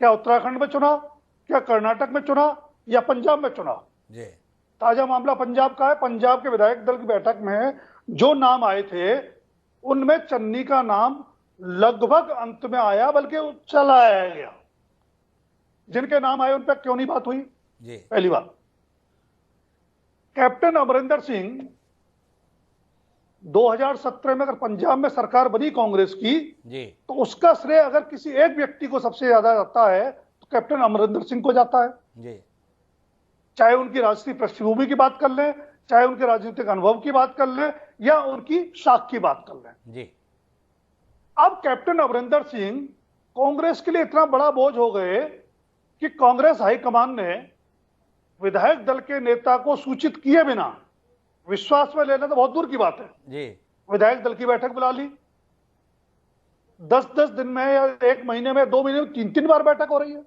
क्या उत्तराखंड में चुना, क्या कर्नाटक में चुना, या पंजाब में चुना? जी ताजा मामला पंजाब का है। पंजाब के विधायक दल की बैठक में जो नाम आए थे उनमें चन्नी का नाम लगभग अंत में आया, बल्कि चला आया गया। जिनके नाम आए उन पर क्यों नहीं बात हुई? जी पहली बात। कैप्टन अमरिंदर सिंह 2017 में अगर पंजाब में सरकार बनी कांग्रेस की, जी तो उसका श्रेय अगर किसी एक व्यक्ति को सबसे ज्यादा जाता है तो कैप्टन अमरिंदर सिंह को जाता है। जी चाहे उनकी राजनीतिक पृष्ठभूमि की बात कर लें, चाहे उनके राजनीतिक अनुभव की बात कर लें, या उनकी साख की बात कर लें। जी अब कैप्टन अमरिंदर सिंह कांग्रेस के लिए इतना बड़ा बोझ हो गए कि कांग्रेस हाईकमान ने विधायक दल के नेता को सूचित किए बिना, विश्वास में लेना तो बहुत दूर की बात है, जी विधायक दल की बैठक बुला ली। 10-10 दिन में या 1 महीने में, 2 महीने में 3-3 बार बैठक हो रही है।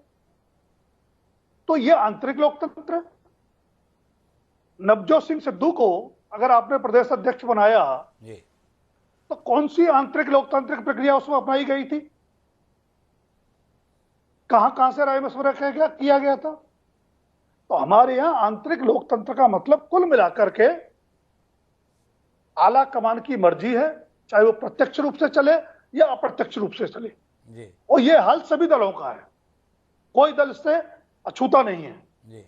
तो यह आंतरिक लोकतंत्र है। नवजोत सिंह सिद्धू को अगर आपने प्रदेश अध्यक्ष बनाया, जी तो कौन सी आंतरिक लोकतांत्रिक प्रक्रिया उसमें अपनाई गई थी? कहां कहां से राय मशवरा किया गया था? तो हमारे यहां आंतरिक लोकतंत्र का मतलब कुल मिलाकर के आला कमान की मर्जी है, चाहे वो प्रत्यक्ष रूप से चले या अप्रत्यक्ष रूप से चले। जी और यह हाल सभी दलों का है, कोई दल इससे अछूता नहीं है। जी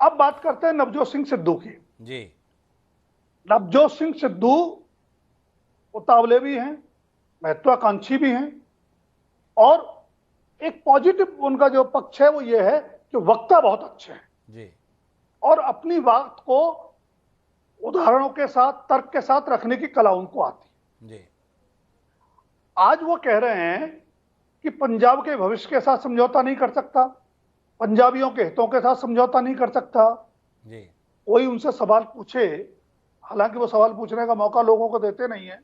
अब बात करते हैं नवजोत सिंह सिद्धू की। जी नवजोत सिंह सिद्धू उतावले भी हैं, महत्वाकांक्षी भी हैं, और एक पॉजिटिव उनका जो पक्ष है वो ये है कि वक्ता बहुत अच्छे हैं, जी और अपनी बात को उदाहरणों के साथ, तर्क के साथ रखने की कला उनको आती है। जी आज वो कह रहे हैं कि पंजाब के भविष्य के साथ समझौता नहीं कर सकता, पंजाबियों के हितों के साथ समझौता नहीं कर सकता। जी कोई उनसे सवाल पूछे, हालांकि वो सवाल पूछने का मौका लोगों को देते नहीं है,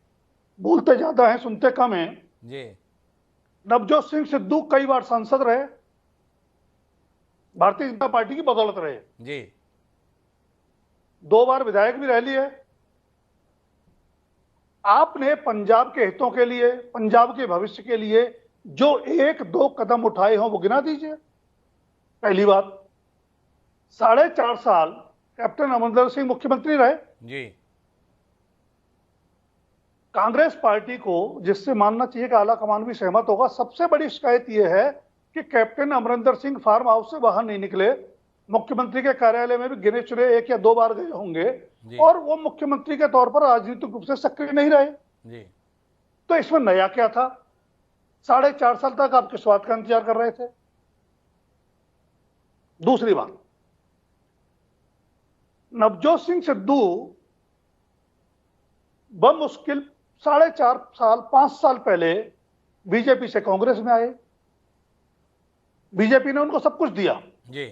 बोलते ज्यादा हैं, सुनते कम हैं। जी नवजोत सिंह सिद्धू कई बार सांसद रहे, भारतीय जनता पार्टी की बदौलत रहे, जी 2 बार विधायक भी रह लिए। आपने पंजाब के हितों के लिए, पंजाब के भविष्य के लिए जो 1-2 कदम उठाए हों वो गिना दीजिए। पहली बात, 4.5 साल कैप्टन अमरिंदर सिंह मुख्यमंत्री रहे। जी कांग्रेस पार्टी को, जिससे मानना चाहिए कि आला कमान भी सहमत होगा, सबसे बड़ी शिकायत यह है कि captain Amarinder Singh farm house से बाहर नहीं निकले। मुख्यमंत्री के कार्यालय में भी गिने चुने 1 या 2 बार गए होंगे, और वो मुख्यमंत्री के तौर पर राजनीतिक रूप से सक्रिय नहीं रहे। जी तो इसमें नया क्या था? 4.5 साल तक आप किस बात का इंतजार कर रहे थे? दूसरी बात, नवजोत सिंह सिद्धू बमुश्किल 4.5 साल 5 साल पहले बीजेपी से कांग्रेस में आए। बीजेपी ने उनको सब कुछ दिया जी,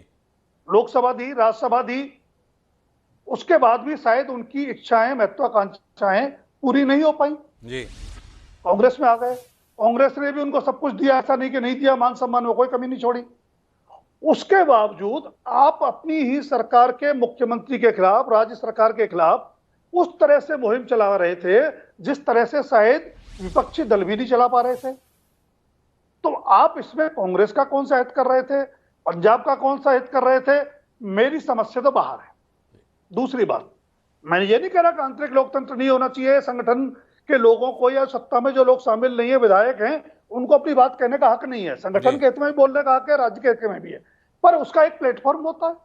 लोकसभा दी, राज्यसभा दी, उसके बाद भी शायद उनकी इच्छाएं, महत्वाकांक्षाएं पूरी नहीं हो पाई, जी, कांग्रेस में आ गए। कांग्रेस ने भी उनको सब कुछ दिया, ऐसा नहीं कि नहीं दिया, मान सम्मान में कोई कमी नहीं छोड़ी। उसके बावजूद आप अपनी ही सरकार के मुख्यमंत्री के खिलाफ, राज्य सरकार के खिलाफ उस तरह से मुहिम चला रहे थे जिस तरह से शायद विपक्षी दल भी नहीं चला पा रहे थे। तो आप इसमें कांग्रेस का कौन सा हित कर रहे थे, पंजाब का कौन सा हित कर रहे थे, मेरी समझ से तो बाहर है। दूसरी बात, मैंने ये नहीं कह रहा कि आंतरिक लोकतंत्र नहीं होना चाहिए, संगठन के लोगों को या सत्ता में जो लोग शामिल नहीं है, विधायक हैं, उनको अपनी बात कहने का हक नहीं है, संगठन के हित में भी बोलने का हक है, राज्य के हित में भी है, पर उसका एक प्लेटफॉर्म होता है।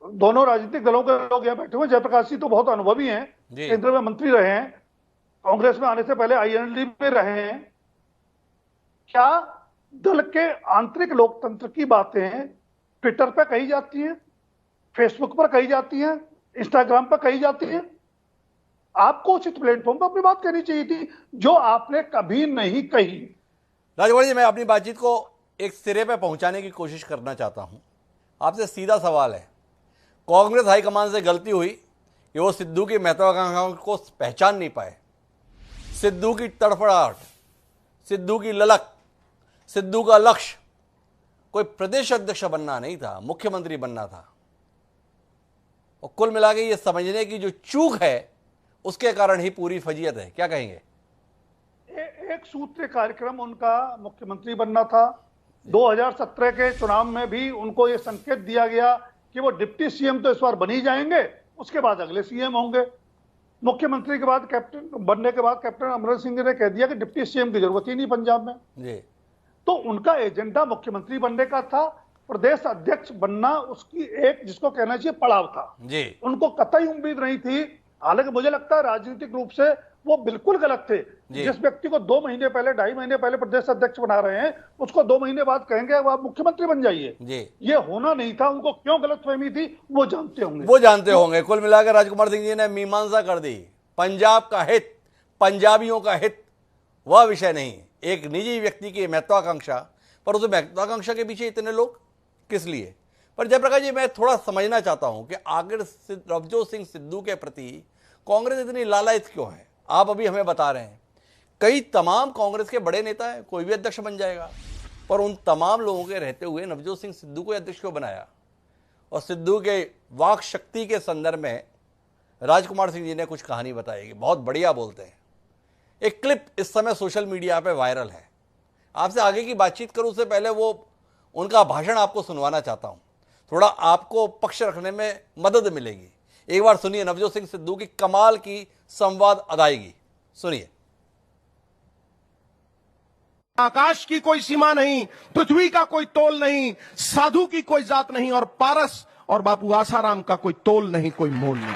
दोनों राजनीतिक दलों के लोग यहाँ बैठे हुए, जयप्रकाश जी तो बहुत अनुभवी हैं, केंद्र में मंत्री रहे हैं, कांग्रेस में आने से पहले आईएनएलडी में रहे हैं। क्या दल के आंतरिक लोकतंत्र की बातें ट्विटर पर कही जाती हैं, फेसबुक पर कही जाती हैं, इंस्टाग्राम पर कही जाती हैं? आपको उचित प्लेटफॉर्म पर अपनी बात कहनी चाहिए थी, जो आपने कभी नहीं कही। राजगौड़ जी, मैं अपनी बातचीत को एक सिरे पे पहुंचाने की कोशिश करना चाहता हूं। आपसे सीधा सवाल है, कांग्रेस हाईकमान से गलती हुई कि वो सिद्धू की महत्वाकांक्षाओं को पहचान नहीं पाए, सिद्धू की तड़फड़ाहट, सिद्धू की ललक, सिद्धू का लक्ष्य कोई प्रदेश अध्यक्ष बनना नहीं था, मुख्यमंत्री बनना था। और कुल मिला के ये समझने की जो चूक है उसके कारण ही पूरी फजीयत है। क्या कहेंगे? एक सूत्रीय कार्यक्रम उनका मुख्यमंत्री बनना था। 2017 के चुनाव में भी उनको यह संकेत दिया गया कि वो डिप्टी सीएम तो इस बार बन ही जाएंगे, उसके बाद अगले सीएम होंगे। मुख्यमंत्री के बाद कैप्टन बनने के बाद कैप्टन अमरिंदर सिंह ने कह दिया कि डिप्टी सीएम की जरूरत ही नहीं पंजाब में जी। तो उनका एजेंडा मुख्यमंत्री बनने का था, प्रदेश अध्यक्ष बनना उसकी एक, जिसको कहना चाहिए, पड़ाव था जी। उनको कतई उम्मीद नहीं थी। हालांकि मुझे लगता है राजनीतिक रूप से वो बिल्कुल गलत थे। जिस व्यक्ति को 2 महीने पहले, 2.5 महीने पहले प्रदेश अध्यक्ष बना रहे हैं, उसको 2 महीने बाद कहेंगे वो आप मुख्यमंत्री बन जाइए, ये होना नहीं था। उनको क्यों गलतफहमी थी वो जानते होंगे। कुल मिलाकर राजकुमार सिंह जी ने मीमांसा कर दी। पंजाब का हित, पंजाबियों का हित वह विषय नहीं, एक निजी व्यक्ति की महत्वाकांक्षा। पर उस महत्वाकांक्षा के पीछे इतने लोग किस लिए? पर जयप्रकाश जी, मैं थोड़ा समझना चाहता हूं कि आखिर नवजोत सिंह सिद्धू के प्रति कांग्रेस इतनी लालायित क्यों है? आप अभी हमें बता रहे हैं कई तमाम कांग्रेस के बड़े नेता हैं, कोई भी अध्यक्ष बन जाएगा, पर उन तमाम लोगों के रहते हुए नवजोत सिंह सिद्धू को अध्यक्ष क्यों बनाया? और सिद्धू के वाक शक्ति के संदर्भ में राजकुमार सिंह जी ने कुछ कहानी बताई, बहुत बढ़िया बोलते हैं। एक क्लिप इस समय सोशल मीडिया पे वायरल है, आपसे आगे की बातचीत करूं उससे पहले वो उनका भाषण आपको सुनवाना चाहता हूं, थोड़ा आपको पक्ष रखने में मदद मिलेगी। एक बार सुनिए नवजोत सिंह सिद्धू की कमाल की संवाद अदायगी, सुनिए। आकाश की कोई सीमा नहीं, पृथ्वी का कोई तोल नहीं, साधु की कोई जात नहीं, और पारस और बापू आसाराम का कोई तोल नहीं, कोई मोल नहीं।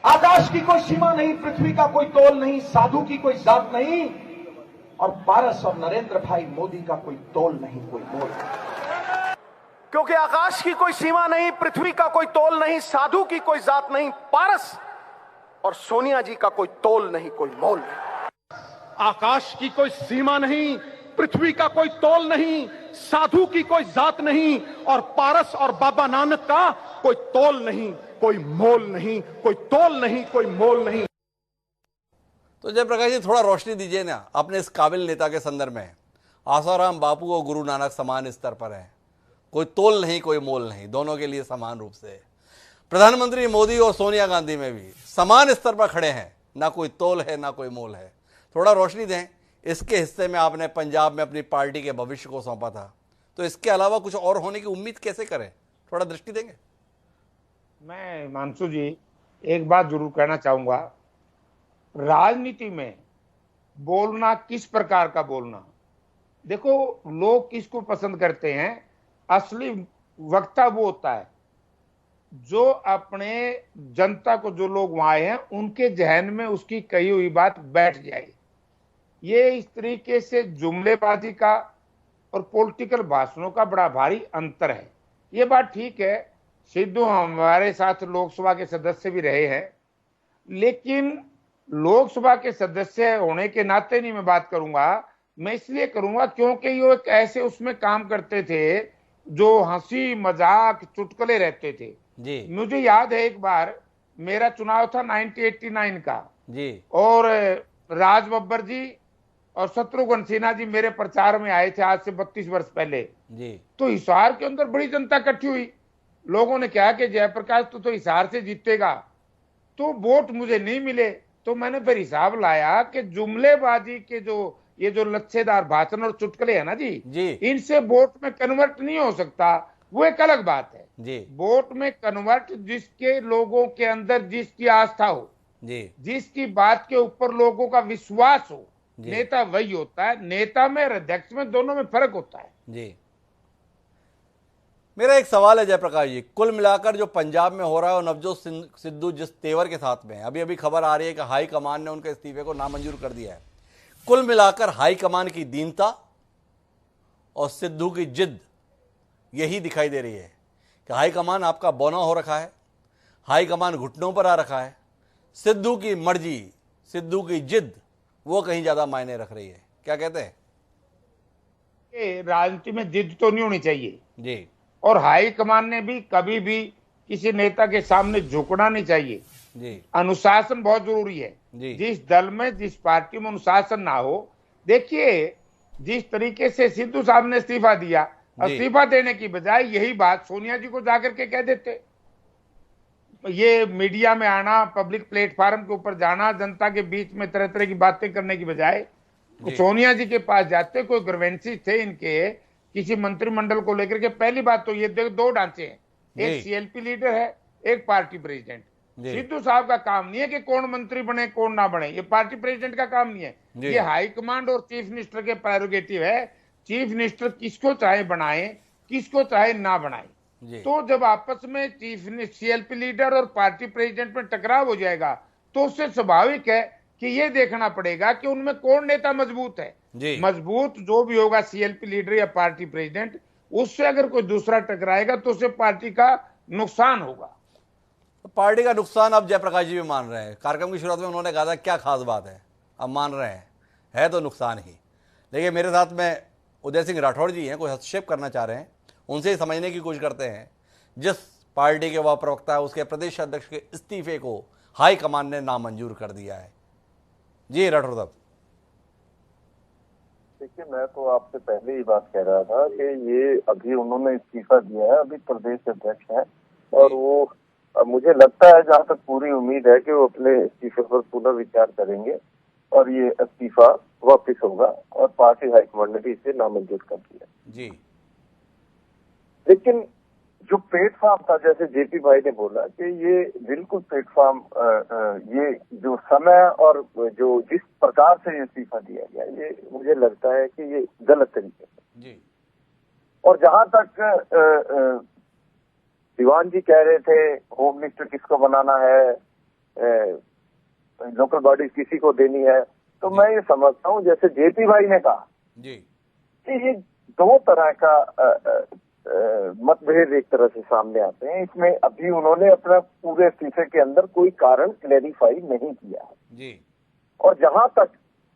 आकाश की कोई सीमा नहीं, पृथ्वी का कोई तोल नहीं, साधु की कोई जात नहीं, और पारस और नरेंद्र भाई मोदी का कोई तोल नहीं, कोई मोल नहीं। क्योंकि आकाश की कोई सीमा नहीं, पृथ्वी का कोई तोल नहीं, साधु की कोई जात नहीं, पारस और सोनिया जी का कोई तोल नहीं, कोई मोल नहीं। आकाश की कोई सीमा नहीं, पृथ्वी का कोई तोल नहीं, साधु की कोई जात नहीं, और पारस और बाबा नानक का कोई तोल नहीं, कोई मोल नहीं, कोई तोल नहीं, कोई मोल नहीं। तो जयप्रकाश जी, थोड़ा रोशनी दीजिए ना अपने इस काबिल नेता के संदर्भ में। आसाराम बापू और गुरु नानक समान स्तर पर हैं, कोई तोल नहीं, कोई मोल नहीं, दोनों के लिए समान रूप से। प्रधानमंत्री मोदी और सोनिया गांधी में भी समान स्तर पर खड़े हैं, ना कोई तोल है ना कोई मोल है। थोड़ा रोशनी दें, इसके हिस्से में आपने पंजाब में अपनी पार्टी के भविष्य को सौंपा था, तो इसके अलावा कुछ और होने की उम्मीद कैसे करें? थोड़ा दृष्टि देंगे? मैं हिमांशु जी एक बात जरूर कहना चाहूंगा, राजनीति में बोलना किस प्रकार का बोलना, देखो लोग किसको पसंद करते हैं, असली वक्ता वो होता है जो अपने जनता को, जो लोग वहां आए हैं उनके जहन में उसकी कही हुई बात बैठ जाए। ये इस तरीके से जुमलेबाजी का और पॉलिटिकल भाषणों का बड़ा भारी अंतर है। ये बात ठीक है, सिद्धू हमारे साथ लोकसभा के सदस्य भी रहे हैं, लेकिन लोकसभा के सदस्य होने के नाते नहीं मैं बात करूंगा, मैं इसलिए करूंगा क्योंकि ये एक ऐसे उसमें काम करते थे जो हंसी मजाक चुटकुले रहते थे जी मुझे याद है एक बार मेरा चुनाव था 1989 का जी और राज बब्बर जी और शत्रुघ्न सिन्हा जी मेरे प्रचार में आए थे आज से 32 वर्ष पहले। जी तो हिसार के अंदर बड़ी जनता इकट्ठी हुई, लोगों ने कहा कि जयप्रकाश तो हिसार से जीतेगा, तो वोट मुझे नहीं मिले। तो मैंने फिर हिसाब लाया कि जुमलेबाजी के ये जो लच्छेदार भाषण और चुटकुले है ना जी, इनसे वोट में कन्वर्ट नहीं हो सकता, वो एक अलग बात है जी। वोट में कन्वर्ट जिसके लोगों के अंदर जिसकी आस्था हो जी, जिसकी बात के ऊपर लोगों का विश्वास हो, नेता वही होता है। नेता में और अध्यक्ष में दोनों में फर्क होता है जी। मेरा एक सवाल है जयप्रकाश जी, कुल मिलाकर जो पंजाब में हो रहा है और नवजोत सिद्धू जिस तेवर के साथ में है, अभी अभी खबर आ रही है कि हाई कमान ने उनके इस्तीफे को नामंजूर कर दिया है। कुल मिलाकर हाई कमान की दीनता और सिद्धू की जिद यही दिखाई दे रही है कि हाई कमान आपका बौना हो रखा है, हाई कमान घुटनों पर आ रखा है, सिद्धू की मर्जी, सिद्धू की जिद वो कहीं ज्यादा मायने रख रही है। क्या कहते हैं? राजनीति में जिद तो नहीं होनी चाहिए जी, और हाई कमान ने भी कभी भी किसी नेता के सामने झुकना नहीं चाहिए जी। अनुशासन बहुत जरूरी है जी। जिस दल में जिस पार्टी में अनुशासन ना हो, देखिए जिस तरीके से सिद्धू साहब ने इस्तीफा दिया, इस्तीफा देने की बजाय यही बात सोनिया जी को जाकर के कह देते। ये मीडिया में आना, पब्लिक प्लेटफॉर्म के ऊपर जाना, जनता के बीच में तरह तरह की बातें करने की बजाय सोनिया जी के पास जाते। कोई ग्रीवेंसेस थे इनके किसी मंत्रिमंडल को लेकर के, पहली बात तो ये दो ढांचे हैं, एक सीएलपी लीडर है, एक पार्टी प्रेसिडेंट। सिद्धू साहब का काम नहीं है कि कौन मंत्री बने कौन ना बने, ये पार्टी प्रेसिडेंट का काम नहीं है, ये हाई कमांड और चीफ मिनिस्टर के प्रेरोगेटिव है। चीफ मिनिस्टर किसको चाहे बनाए, किसको चाहे ना बनाए। तो जब आपस में सीएलपी लीडर और पार्टी प्रेसिडेंट में टकराव हो जाएगा तो उससे स्वाभाविक है कि ये देखना पड़ेगा कि उनमें कौन नेता मजबूत है। मजबूत जो भी होगा सीएलपी लीडर या पार्टी प्रेसिडेंट, उससे अगर कोई दूसरा टकराएगा तो उससे पार्टी का नुकसान होगा। तो पार्टी का नुकसान अब जयप्रकाश जी भी मान रहे हैं। कार्यक्रम की शुरुआत में उन्होंने कहा था क्या खास बात है, अब मान रहे हैं, है तो नुकसान ही। लेकिन मेरे साथ में उदय सिंह राठौड़ जी हैं, कोई हस्तक्षेप करना चाह रहे हैं, उनसे समझने की कोशिश करते हैं। जिस पार्टी के वह प्रवक्ता है उसके प्रदेश अध्यक्ष के इस्तीफे को हाई कमान ने नामंजूर कर दिया है। जी राठौड़ साहब। देखिए, मैं तो आपसे पहले ही बात कह रहा था कि ये अभी उन्होंने इस्तीफा दिया है, अभी प्रदेश अध्यक्ष हैं और वो मुझे लगता है, जहां तक पूरी उम्मीद है कि वो अपने इस्तीफे पर पुनर्विचार करेंगे और ये इस्तीफा वापस होगा और पार्टी हाईकमांड ने भी इसे नामंजूर कर दिया जी। लेकिन जो प्लेटफॉर्म था, जैसे जेपी भाई ने बोला कि ये बिल्कुल प्लेटफॉर्म, ये जो समय और जो जिस प्रकार से ये इस्तीफा दिया गया, ये मुझे लगता है कि ये गलत तरीके से जी। और जहां तक दीवान जी कह रहे थे होम मिनिस्टर किसको बनाना है, लोकल बॉडीज किसी को देनी है, तो मैं ये समझता हूँ जैसे जेपी भाई ने कहा जी कि ये दो तरह का मतभेद एक तरह से सामने आते हैं। इसमें अभी उन्होंने अपना पूरे इस्तीफे के अंदर कोई कारण क्लैरिफाई नहीं किया है जी। और जहां तक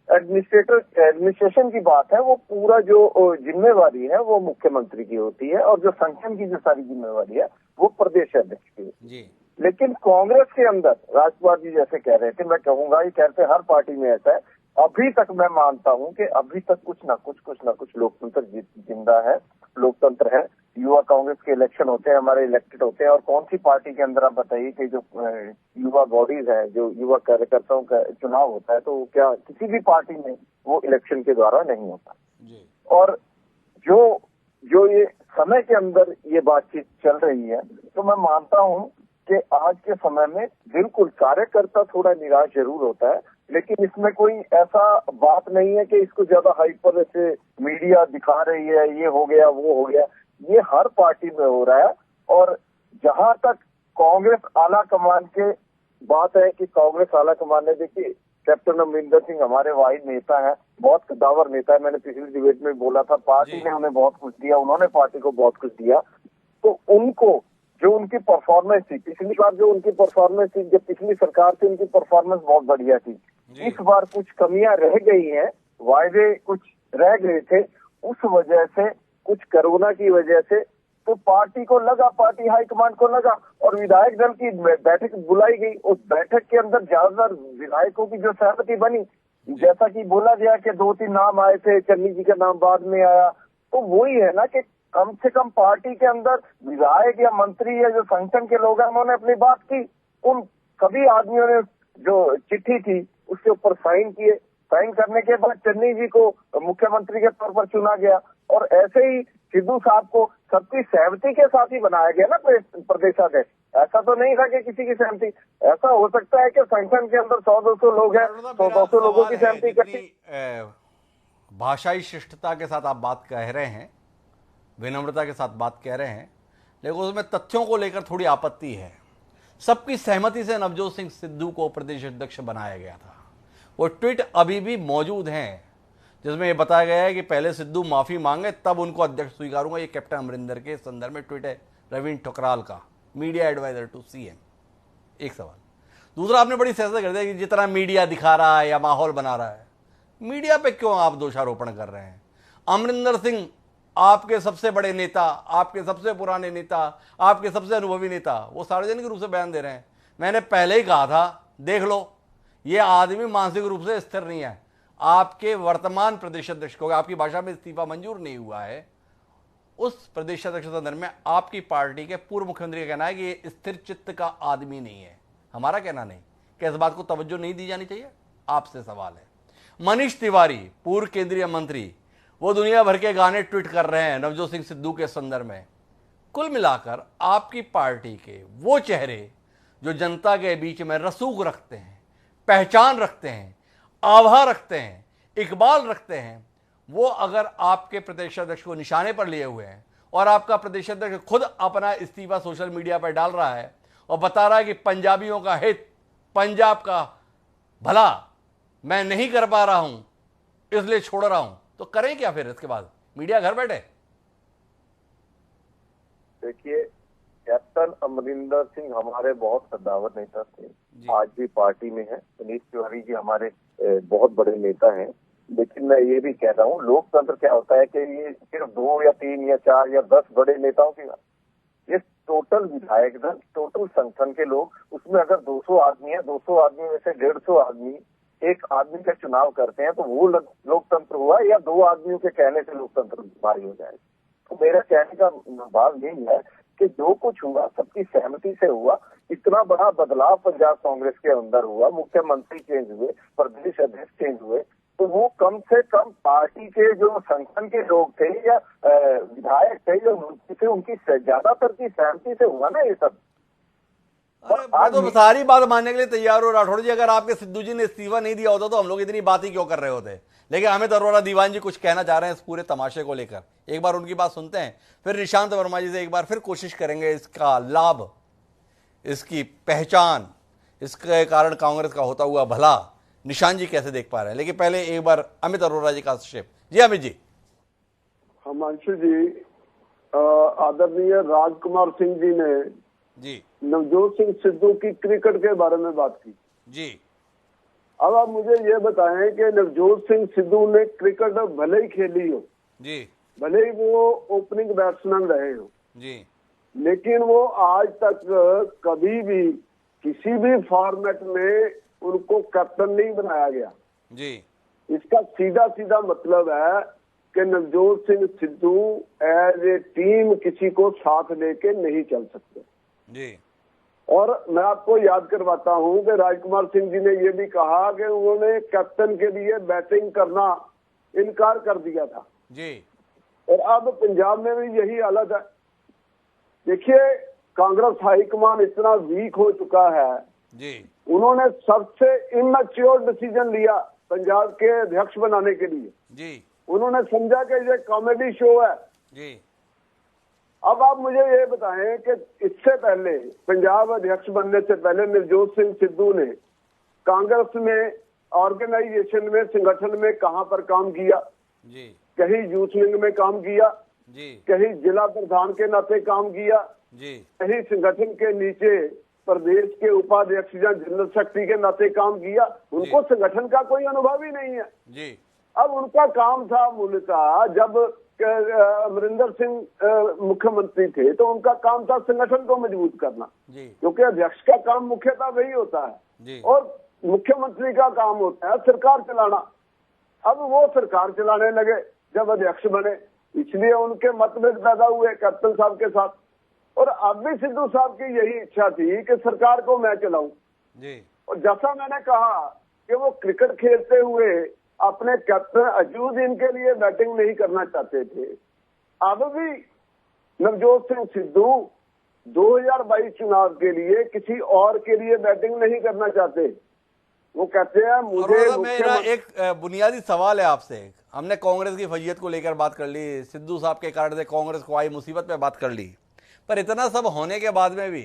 एडमिनिस्ट्रेशन की बात है, वो पूरा जो जिम्मेवारी है वो मुख्यमंत्री की होती है और जो संगठन की जो सारी जिम्मेवारी है वो प्रदेश अध्यक्ष की होती है। लेकिन कांग्रेस के अंदर राजकुमार जी जैसे कह रहे थे, मैं कहूंगा ये कहते हर पार्टी में ऐसा है, अभी तक मैं मानता हूं कि अभी तक कुछ ना कुछ लोकतंत्र जिंदा है, लोकतंत्र है। युवा कांग्रेस के इलेक्शन होते हैं, हमारे इलेक्टेड होते हैं और कौन सी पार्टी के अंदर आप बताइए कि जो युवा बॉडीज है, जो युवा कार्यकर्ताओं का चुनाव होता है, तो क्या किसी भी पार्टी में वो इलेक्शन के द्वारा नहीं होता जी। और जो ये समय के अंदर ये बातचीत चल रही है, तो मैं मानता हूं कि आज के समय में बिल्कुल कार्यकर्ता थोड़ा निराश जरूर होता है, लेकिन इसमें कोई ऐसा बात नहीं है कि इसको ज्यादा हाइपर से मीडिया दिखा रही है, ये हो गया वो हो गया। ये हर पार्टी में हो रहा है और जहां तक कांग्रेस आला कमान के बात है कि कांग्रेस आला कमान ने, देखिए कैप्टन अमरिंदर सिंह हमारे वाहिद नेता हैं, बहुत कद्दावर नेता है। मैंने पिछली डिबेट में बोला था, पार्टी ने हमें बहुत कुछ दिया, उन्होंने पार्टी को बहुत कुछ दिया। तो उनको जो उनकी परफॉर्मेंस थी पिछली बार, जो उनकी परफॉर्मेंस थी, जब पिछली सरकार थी उनकी परफॉर्मेंस बहुत बढ़िया थी। इस बार कुछ कमियां रह गई हैं, वायदे कुछ रह गए थे, उस वजह से, कुछ कोरोना की वजह से, तो पार्टी को लगा, पार्टी हाईकमांड को लगा, और विधायक दल की बैठक बुलाई गई। उस बैठक के अंदर ज्यादातर विधायकों की जो सहमति बनी, जैसा कि बोला गया कि 2-3 नाम आए थे, चन्नी जी का नाम बाद में आया, तो वही है ना कि कम से कम पार्टी के अंदर विधायक या मंत्री या जो संगठन के लोग हैं उन्होंने अपनी बात की। उन सभी आदमियों ने जो चिट्ठी थी उसके ऊपर साइन किए। साइन करने के बाद चन्नी जी को मुख्यमंत्री के तौर पर चुना गया, और ऐसे ही सिद्धू साहब को सबकी सहमति के साथ ही बनाया गया ना प्रदेशाध्यक्ष। ऐसा तो नहीं था कि किसी की सहमति, ऐसा हो सकता है कि संगठन के अंदर 100-200 लोग हैं, 100-200 लोगों की सहमति इकट्ठी। भाषाई शिष्टता के साथ आप बात कह रहे हैं, विनम्रता के साथ बात कह रहे हैं, लेकिन उसमें तथ्यों को लेकर थोड़ी आपत्ति है। सबकी सहमति से नवजोत सिंह सिद्धू को प्रदेश अध्यक्ष बनाया गया था। वो ट्वीट अभी भी मौजूद हैं जिसमें यह बताया गया है कि पहले सिद्धू माफी मांगे तब उनको अध्यक्ष स्वीकारूंगा। ये कैप्टन अमरिंदर के संदर्भ में ट्वीट है रवीन ठुकराल का, मीडिया एडवाइजर टू सीएम। एक सवाल। दूसरा, आपने बड़ी सहजता कर दिया कि जितना मीडिया दिखा रहा है या माहौल बना रहा है, मीडिया पे क्यों आप दोषारोपण कर रहे हैं? अमरिंदर सिंह आपके सबसे बड़े नेता, आपके सबसे पुराने नेता, आपके सबसे अनुभवी नेता, वो सार्वजनिक रूप से बयान दे रहे हैं। मैंने पहले ही कहा था, देख लो, ये आदमी मानसिक रूप से स्थिर नहीं है। आपके वर्तमान प्रदेश अध्यक्ष को, आपकी भाषा में इस्तीफा मंजूर नहीं हुआ है, उस प्रदेश अध्यक्ष संदर्भ में आपकी पार्टी के पूर्व मुख्यमंत्री का कहना है कि ये स्थिर चित्त का आदमी नहीं है। हमारा कहना नहीं। क्या इस बात को तवज्जो नहीं दी जानी चाहिए? आपसे सवाल है। मनीष तिवारी, पूर्व केंद्रीय मंत्री, वो दुनिया भर के गाने ट्वीट कर रहे हैं नवजोत सिंह सिद्धू के संदर्भ में। कुल मिलाकर आपकी पार्टी के वो चेहरे जो जनता के बीच में रसूख रखते हैं, पहचान रखते हैं, आभा रखते हैं, इकबाल रखते हैं, वो अगर आपके प्रदेश अध्यक्ष को निशाने पर लिए हुए हैं और आपका प्रदेश अध्यक्ष खुद अपना इस्तीफा सोशल मीडिया पर डाल रहा है और बता रहा है कि पंजाबियों का हित, पंजाब का भला मैं नहीं कर पा रहा हूं इसलिए छोड़ रहा हूं, तो करें क्या फिर? इसके बाद मीडिया घर बैठे। देखिए, कैप्टन अमरिंदर सिंह हमारे बहुत कद्दावर नेता थे, आज भी पार्टी में है। मनीष तिवारी जी हमारे बहुत बड़े नेता हैं, लेकिन मैं ये भी कह रहा हूँ, लोकतंत्र क्या होता है कि ये सिर्फ 2 या 3 या 4 या 10 बड़े नेताओं की बात, ये टोटल विधायक दल, टोटल संगठन के लोग, उसमें अगर 200 आदमी है, 200 आदमी में से 150 आदमी एक आदमी का चुनाव करते हैं, तो वो लोकतंत्र हुआ, या 2 आदमियों के कहने से लोकतंत्र भारी हो जाएगा? तो मेरा कहने का भाव यही है कि जो कुछ हुआ सबकी सहमति से हुआ। इतना बड़ा बदलाव पंजाब कांग्रेस के अंदर हुआ, मुख्यमंत्री चेंज हुए, प्रदेश अध्यक्ष चेंज हुए, तो वो कम से कम पार्टी के जो संगठन के लोग थे या विधायक थे, जो मंत्री थे, उनकी ज्यादातर की सहमति से हुआ ना ये सब। मैं तो सारी बात मानने के लिए तैयार हूं राठौड़ जी। अगर आपके सिद्धू जी ने इस्तीफा नहीं दिया होता तो हम लोग इतनी बात ही क्यों कर रहे होते? लेकिन अमित अरोड़ा दीवान जी कुछ कहना चाह रहे हैं इस पूरे तमाशे को लेकर। एक बार उनकी बात सुनते हैं, फिर निशांत वर्मा जी से एक बार फिर कोशिश करेंगे इसका लाभ, इसकी पहचान, इसके कारण कांग्रेस का होता हुआ भला निशांत जी कैसे देख पा रहे हैं। लेकिन पहले एक बार अमित अरोड़ा जी का हस्तक्षेप। जी अमित जी। हिमांशु जी, आदरणीय राजकुमार सिंह जी ने जी नवजोत सिंह सिद्धू की क्रिकेट के बारे में बात की जी। अब आप मुझे ये बताएं कि नवजोत सिंह सिद्धू ने क्रिकेट भले ही खेली हो जी, भले ही वो ओपनिंग बैट्समैन रहे हो जी, लेकिन वो आज तक कभी भी किसी भी फॉर्मेट में उनको कैप्टन नहीं बनाया गया जी। इसका सीधा सीधा मतलब है कि Navjot Singh Sidhu as a team किसी को साथ लेके नहीं चल सकते जी। और मैं आपको याद करवाता हूं कि राजकुमार सिंह जी ने यह भी कहा कि उन्होंने कैप्टन के लिए बैटिंग करना इनकार कर दिया था जी। और अब पंजाब में भी यही हालत है। देखिए, कांग्रेस हाईकमान इतना वीक हो चुका है जी। उन्होंने सबसे इमैच्योर डिसीजन लिया पंजाब के अध्यक्ष बनाने के लिए जी। उन्होंने समझा कि ये कॉमेडी शो है जी। अब आप मुझे ये बताएं कि इससे पहले पंजाब अध्यक्ष बनने से पहले नवजोत सिंह सिद्धू ने कांग्रेस में ऑर्गेनाइजेशन में, संगठन में कहां पर काम किया, जी कहीं यूथ विंग में काम किया, जी कहीं जिला प्रधान के नाते काम किया, जी कहीं संगठन के नीचे प्रदेश के उपाध्यक्ष या जनरल सेक्रेटरी के नाते काम किया। उनको संगठन का कोई अनुभव ही नहीं है। जी अब उनका काम था मूलतः, जब अमरिंदर सिंह मुख्यमंत्री थे तो उनका काम था संगठन को मजबूत करना, जी क्योंकि अध्यक्ष का काम मुख्यतः वही होता है जी और मुख्यमंत्री का काम होता है सरकार चलाना। अब वो सरकार चलाने लगे जब अध्यक्ष बने, इसलिए उनके मतभेद पैदा हुए कैप्टन साहब के साथ। और अब भी सिद्धू साहब की यही इच्छा थी कि सरकार को मैं चलाऊं। जी और जैसा मैंने कहा कि वो क्रिकेट खेलते हुए अपने कैप्टन अजूद्दीन के लिए बैटिंग नहीं करना चाहते थे, अब भी नवजोत सिंह सिद्धू 2022 चुनाव के लिए किसी और के लिए बैटिंग नहीं करना चाहते। वो कहते हैं मुझे मेरा एक बुनियादी सवाल है आपसे। हमने कांग्रेस की फजीयत को लेकर बात कर ली, सिद्धू साहब के कारण से कांग्रेस को आई मुसीबत पे बात कर ली, पर इतना सब होने के बाद में भी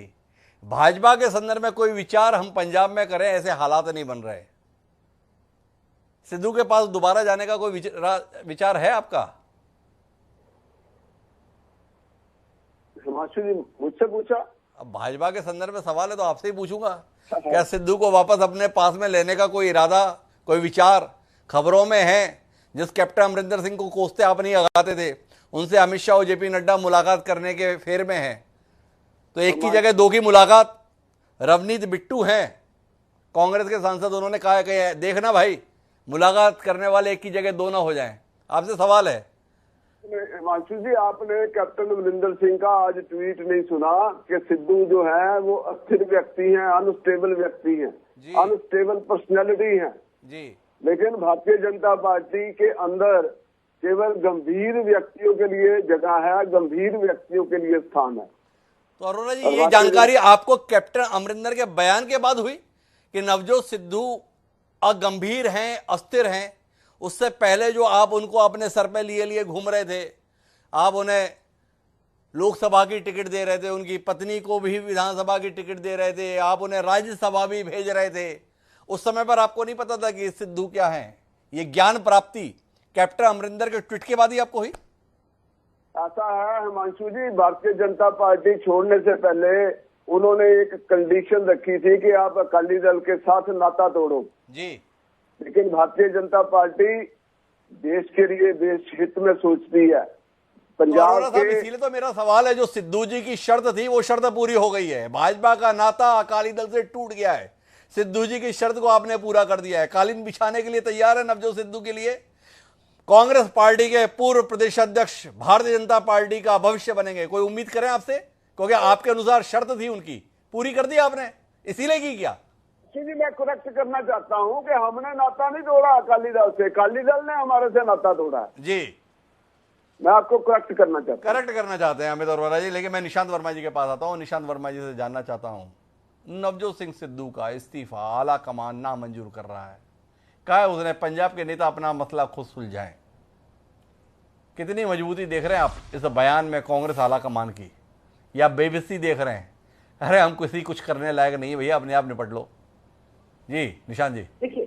भाजपा के संदर्भ में कोई विचार हम पंजाब में करें ऐसे हालात नहीं बन रहे। सिद्धू के पास दोबारा जाने का कोई विचार है आपका? हिमांशु जी मुझसे पूछा। अब भाजपा के संदर्भ में सवाल है तो आपसे ही पूछूंगा, क्या सिद्धू को वापस अपने पास में लेने का कोई इरादा, कोई विचार खबरों में है? जिस कैप्टन अमरिंदर सिंह को कोसते आप नहीं लगाते थे, उनसे अमित शाह और जेपी नड्डा मुलाकात करने के फेर में हैं, तो एक की जगह दो की मुलाकात। रवनीत बिट्टू हैं कांग्रेस के सांसद, उन्होंने कहा कि देखना भाई मुलाकात करने वाले एक की जगह दो ना हो जाएं। आपसे सवाल है। हिमांशु जी, आपने कैप्टन अमरिंदर सिंह का आज ट्वीट नहीं सुना कि सिद्धू जो है वो अस्थिर व्यक्ति हैं, अनस्टेबल व्यक्ति हैं, अनस्टेबल पर्सनैलिटी हैं जी। लेकिन भारतीय जनता पार्टी के अंदर केवल गंभीर व्यक्तियों के लिए जगह है, गंभीर व्यक्तियों के लिए स्थान है। तो अरोड़ा जी, ये जानकारी आपको कैप्टन अमरिंदर के बयान के बाद हुई कि नवजोत सिद्धू अगंभीर हैं, अस्थिर हैं? उससे पहले जो आप उनको अपने सर पे लिए लिए घूम रहे थे, आप उन्हें लोकसभा की टिकट दे रहे थे, उनकी पत्नी को भी विधानसभा की टिकट दे रहे थे, आप उन्हें राज्यसभा भी भेज रहे थे। उस समय पर आपको नहीं पता था कि सिद्धू क्या है? ये ज्ञान प्राप्ति कैप्टन अमरिंदर के ट्वीट के बाद ही आपको हुई? ऐसा है हिमांशु जी, भारतीय जनता पार्टी छोड़ने से पहले उन्होंने एक कंडीशन रखी थी कि आप अकाली दल के साथ नाता तोड़ो जी। लेकिन भारतीय जनता पार्टी देश के लिए, देश हित में सोचती है। पंजाब तो इसीलिए तो मेरा सवाल है, जो सिद्धू जी की शर्त थी वो शर्त पूरी हो गई है। भाजपा का नाता अकाली दल से टूट गया है, सिद्धू जी की शर्त को आपने पूरा कर दिया है। कालीन बिछाने के लिए तैयार है नवजोत सिद्धू के लिए। कांग्रेस पार्टी के पूर्व प्रदेश अध्यक्ष भारतीय जनता पार्टी का भविष्य बनेंगे, कोई उम्मीद करें आपसे? क्योंकि आपके अनुसार शर्त थी उनकी, पूरी कर दी आपने, इसीलिए की क्या? जी, मैं करेक्ट करना चाहता हूं कि हमने नाता नहीं तोड़ा अकाली दल से, अकाली दल ने हमारे से नाता तोड़ा है जी। मैं आपको करेक्ट करना चाहता हूं। करेक्ट करना चाहते हैं अमित अरोड़ा जी, लेकिन मैं निशांत वर्मा जी के पास आता हूं। निशांत वर्मा जी से जानना चाहता हूं, नवजोत सिंह सिद्धू का इस्तीफा आला कमान नामंजूर कर रहा है, कहा उसने पंजाब के नेता अपना मसला खुद सुलझाएं। कितनी मजबूती देख रहे हैं आप इस बयान में कांग्रेस आला कमान की, या बेबसी देख रहे हैं? अरे हम किसी कुछ करने लायक नहीं है भैया, अपने आप निपट लो। जी निशांत जी। देखिए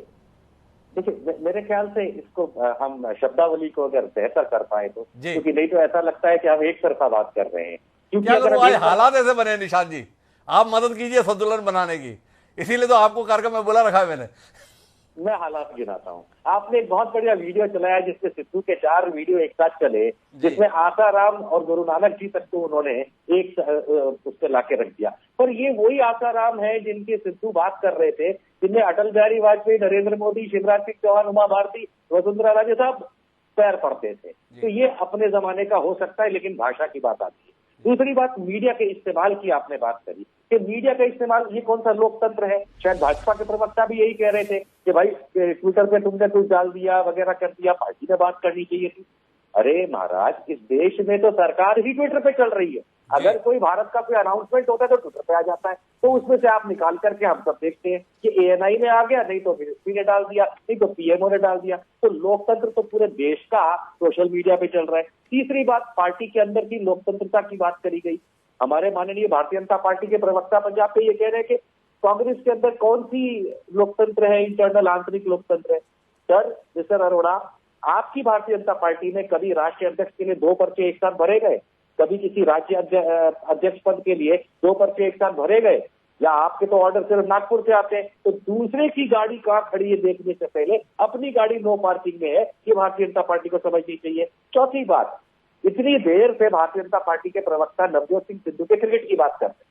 मेरे ख्याल से इसको हम शब्दावली को अगर बेहतर कर पाए तो, क्योंकि नहीं तो ऐसा लगता है कि हम एक तरफा बात कर रहे हैं। क्योंकि अगर आज हालात ऐसे बने निशांत जी, आप मदद कीजिए संतुलन बनाने की, इसीलिए तो आपको कार्यक्रम में बुला रखा है मैंने। मैं हालात गिनाता हूँ। आपने एक बहुत बढ़िया वीडियो चलाया जिसमें सिद्धू के 4 वीडियो एक साथ चले, जिसमें आसाराम और गुरु नानक जी तक को उन्होंने एक उससे लाके रख दिया। पर ये वही आसाराम है जिनके सिद्धू बात कर रहे थे, जिनमें अटल बिहारी वाजपेयी, नरेंद्र मोदी, शिवराज सिंह चौहान, उमा भारती, वसुंधरा राजे साहब पैर पड़ते थे। तो ये अपने जमाने का हो सकता है, लेकिन भाषा की बात आती है। दूसरी बात, मीडिया के इस्तेमाल की आपने बात करी कि मीडिया का इस्तेमाल, ये कौन सा लोकतंत्र है? शायद भाजपा के प्रवक्ता भी यही कह रहे थे कि भाई ट्विटर पे तुमने कुछ डाल दिया वगैरह कर दिया, पार्टी ने बात करनी चाहिए थी। अरे महाराज, इस देश में तो सरकार ही ट्विटर पे चल रही है। अगर कोई भारत का कोई अनाउंसमेंट होता है तो ट्विटर पे आ जाता है, तो उसमें से आप निकाल करके हम सब देखते हैं कि ANI ने आ गया, नहीं तो मिनिस्ट्री ने डाल दिया, नहीं तो PMO ने डाल दिया। तो लोकतंत्र तो पूरे देश का सोशल मीडिया पे चल रहा है। तीसरी बात, पार्टी के अंदर की लोकतंत्रता की बात करी गई। हमारे माननीय भारतीय जनता पार्टी के प्रवक्ता पंजाब पे ये कह रहे हैं कि कांग्रेस के अंदर कौन सी लोकतंत्र है, इंटरनल आंतरिक लोकतंत्र है? सर, मिस्टर अरोड़ा, आपकी भारतीय जनता पार्टी में कभी राष्ट्रीय अध्यक्ष के लिए 2 पर्चे एक साथ भरे गए? कभी किसी राज्य अध्यक्ष पद के लिए 2 पर्चे एक साथ भरे गए? या आपके तो ऑर्डर सिर्फ नागपुर से आते हैं, तो दूसरे की गाड़ी कहां खड़ी है देखने से पहले अपनी गाड़ी नो पार्किंग में है, ये भारतीय जनता पार्टी को समझनी चाहिए। चौथी बात, इतनी देर से भारतीय जनता पार्टी के प्रवक्ता नवजोत सिंह सिद्धू के क्रिकेट की बात करते हैं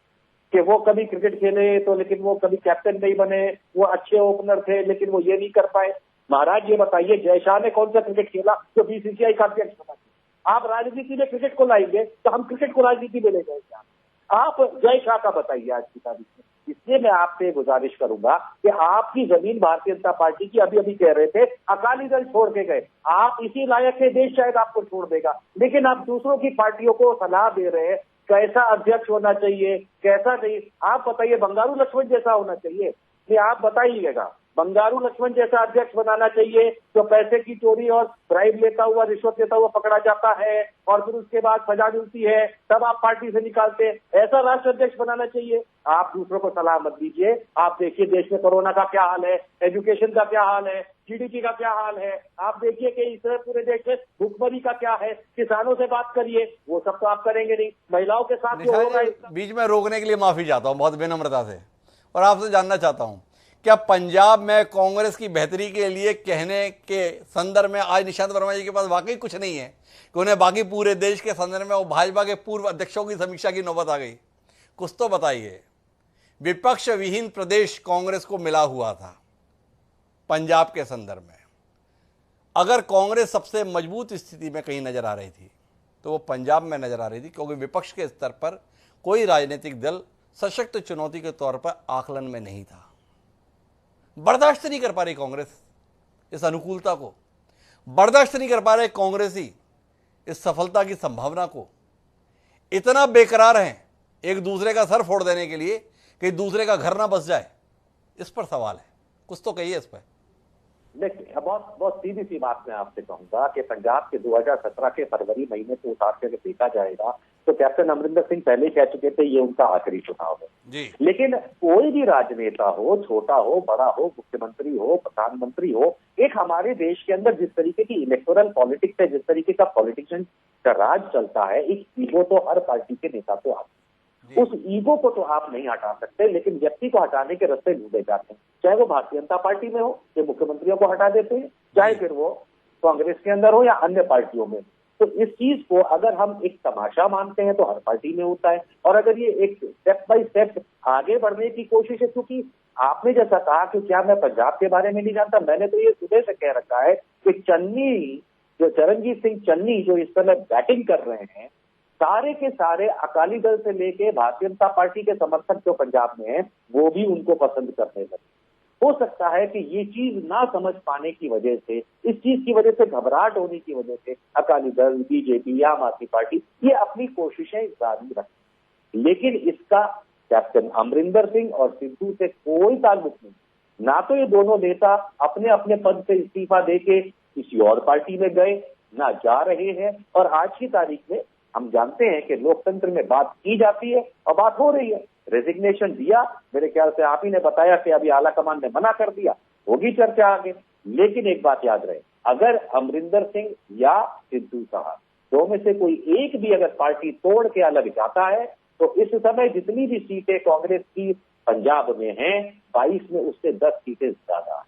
कि वो कभी क्रिकेट खेले तो लेकिन वो कभी कैप्टन नहीं बने, वो अच्छे ओपनर थे लेकिन वो ये नहीं कर पाए। महाराज ये बताइए, जय शाह ने कौन सा क्रिकेट खेला जो बीसीसीआई का अध्यक्ष बना? आप राजनीति में क्रिकेट को लाएंगे तो हम क्रिकेट को राजनीति में ले जाएंगे। आप जय शाह का बताइए आज की तारीख में। इसलिए मैं आपसे गुजारिश करूंगा कि आपकी जमीन भारतीय जनता पार्टी की, अभी अभी कह रहे थे अकाली दल छोड़ के गए, आप इसी लायक के देश शायद आपको छोड़ देगा, लेकिन आप दूसरों की पार्टियों को सलाह दे रहे हैं कैसा अध्यक्ष होना चाहिए, कैसा नहीं। आप बताइए, बंगारू लक्ष्मण जैसा होना चाहिए? ये आप बताइएगा, बंगारू लक्ष्मण जैसा अध्यक्ष बनाना चाहिए जो पैसे की चोरी और ब्राइब लेता हुआ, रिश्वत लेता हुआ पकड़ा जाता है और फिर उसके बाद सजा मिलती है, तब आप पार्टी से निकालते हैं, ऐसा राष्ट्र अध्यक्ष बनाना चाहिए? आप दूसरों को सलाह मत दीजिए। आप देखिए देश में कोरोना का क्या हाल है, एजुकेशन का क्या हाल है, जीडीपी का क्या हाल है, आप देखिए कि इस पूरे देश में भुखमरी का क्या है, किसानों से बात करिए, वो सब तो आप करेंगे नहीं। महिलाओं के साथ जो हो रहा है, बीच में रोकने के लिए माफी चाहता हूं बहुत विनम्रता से, और आपसे जानना चाहता हूं, क्या पंजाब में कांग्रेस की बेहतरी के लिए कहने के संदर्भ में आज निशांत वर्मा जी के पास वाकई कुछ नहीं है कि उन्हें बाकी पूरे देश के संदर्भ में वो भाजपा के पूर्व अध्यक्षों की समीक्षा की नौबत आ गई? कुछ तो बताइए। विपक्ष विहीन प्रदेश कांग्रेस को मिला हुआ था पंजाब के संदर्भ में। अगर कांग्रेस सबसे मजबूत स्थिति में कहीं नजर आ रही थी तो वो पंजाब में नजर आ रही थी, क्योंकि विपक्ष के स्तर पर कोई राजनीतिक दल सशक्त चुनौती के तौर पर आकलन में नहीं था। बर्दाश्त नहीं कर पा रही कांग्रेस इस अनुकूलता को, बर्दाश्त नहीं कर पा रहे कांग्रेसी इस सफलता की संभावना को। इतना बेकरार हैं एक दूसरे का सर फोड़ देने के लिए कि दूसरे का घर ना बस जाए। इस पर सवाल है, कुछ तो कहिए इस पर। देखिए, बहुत बहुत सीधी सी बात मैं आपसे कहूंगा कि पंजाब के 2017 के फरवरी महीने से उतार के देखा जाएगा तो कैप्टन अमरिंदर सिंह पहले कह चुके थे ये उनका आखिरी चुनाव है जी। लेकिन कोई भी राजनेता हो, छोटा हो, बड़ा हो, मुख्यमंत्री हो, प्रधानमंत्री हो, एक हमारे देश के अंदर जिस तरीके की इलेक्टोरल पॉलिटिक्स है, जिस तरीके का पॉलिटिशियन का राज चलता है, एक ईगो तो हर पार्टी के नेता को आता है। उस ईगो को तो आप नहीं हटा सकते, लेकिन व्यक्ति को हटाने के रास्ते ढूंढे जाते हैं, चाहे वो भारतीय जनता पार्टी में हो, जो मुख्यमंत्रियों को हटा देते हैं, चाहे फिर वो कांग्रेस के अंदर हो या अन्य पार्टियों में। तो इस चीज को अगर हम एक तमाशा मानते हैं तो हर पार्टी में होता है, और अगर ये एक स्टेप बाय स्टेप आगे बढ़ने की कोशिश है, क्योंकि आपने जैसा कहा कि क्या मैं पंजाब के बारे में नहीं जानता, मैंने तो ये सुबह से कह रखा है कि चन्नी, जो चरणजीत सिंह चन्नी जो इस समय बैटिंग कर रहे हैं, सारे के सारे अकाली दल से लेके भारतीय जनता पार्टी के समर्थक जो पंजाब में हैं, वो भी उनको पसंद करने लगे। हो सकता है कि ये चीज ना समझ पाने की वजह से, इस चीज की वजह से घबराहट होने की वजह से अकाली दल, बीजेपी, आम आदमी पार्टी ये अपनी कोशिशें जारी रखें, लेकिन इसका कैप्टन अमरिंदर सिंह और सिद्धू से कोई ताल्लुक नहीं। ना तो ये दोनों नेता अपने अपने पद से इस्तीफा देके किसी और पार्टी में गए, ना जा रहे हैं, और आज की तारीख में हम जानते हैं कि लोकतंत्र में बात की जाती है और बात हो रही है। रेजिग्नेशन दिया, मेरे ख्याल से आप ही ने बताया कि अभी आला कमान ने मना कर दिया, होगी चर्चा आगे। लेकिन एक बात याद रहे, अगर अमरिंदर सिंह या सिद्धू साहब दो में से कोई एक भी अगर पार्टी तोड़ के अलग जाता है तो इस समय जितनी भी सीटें कांग्रेस की पंजाब में हैं, 22 में उससे 10 सीटें ज्यादा है।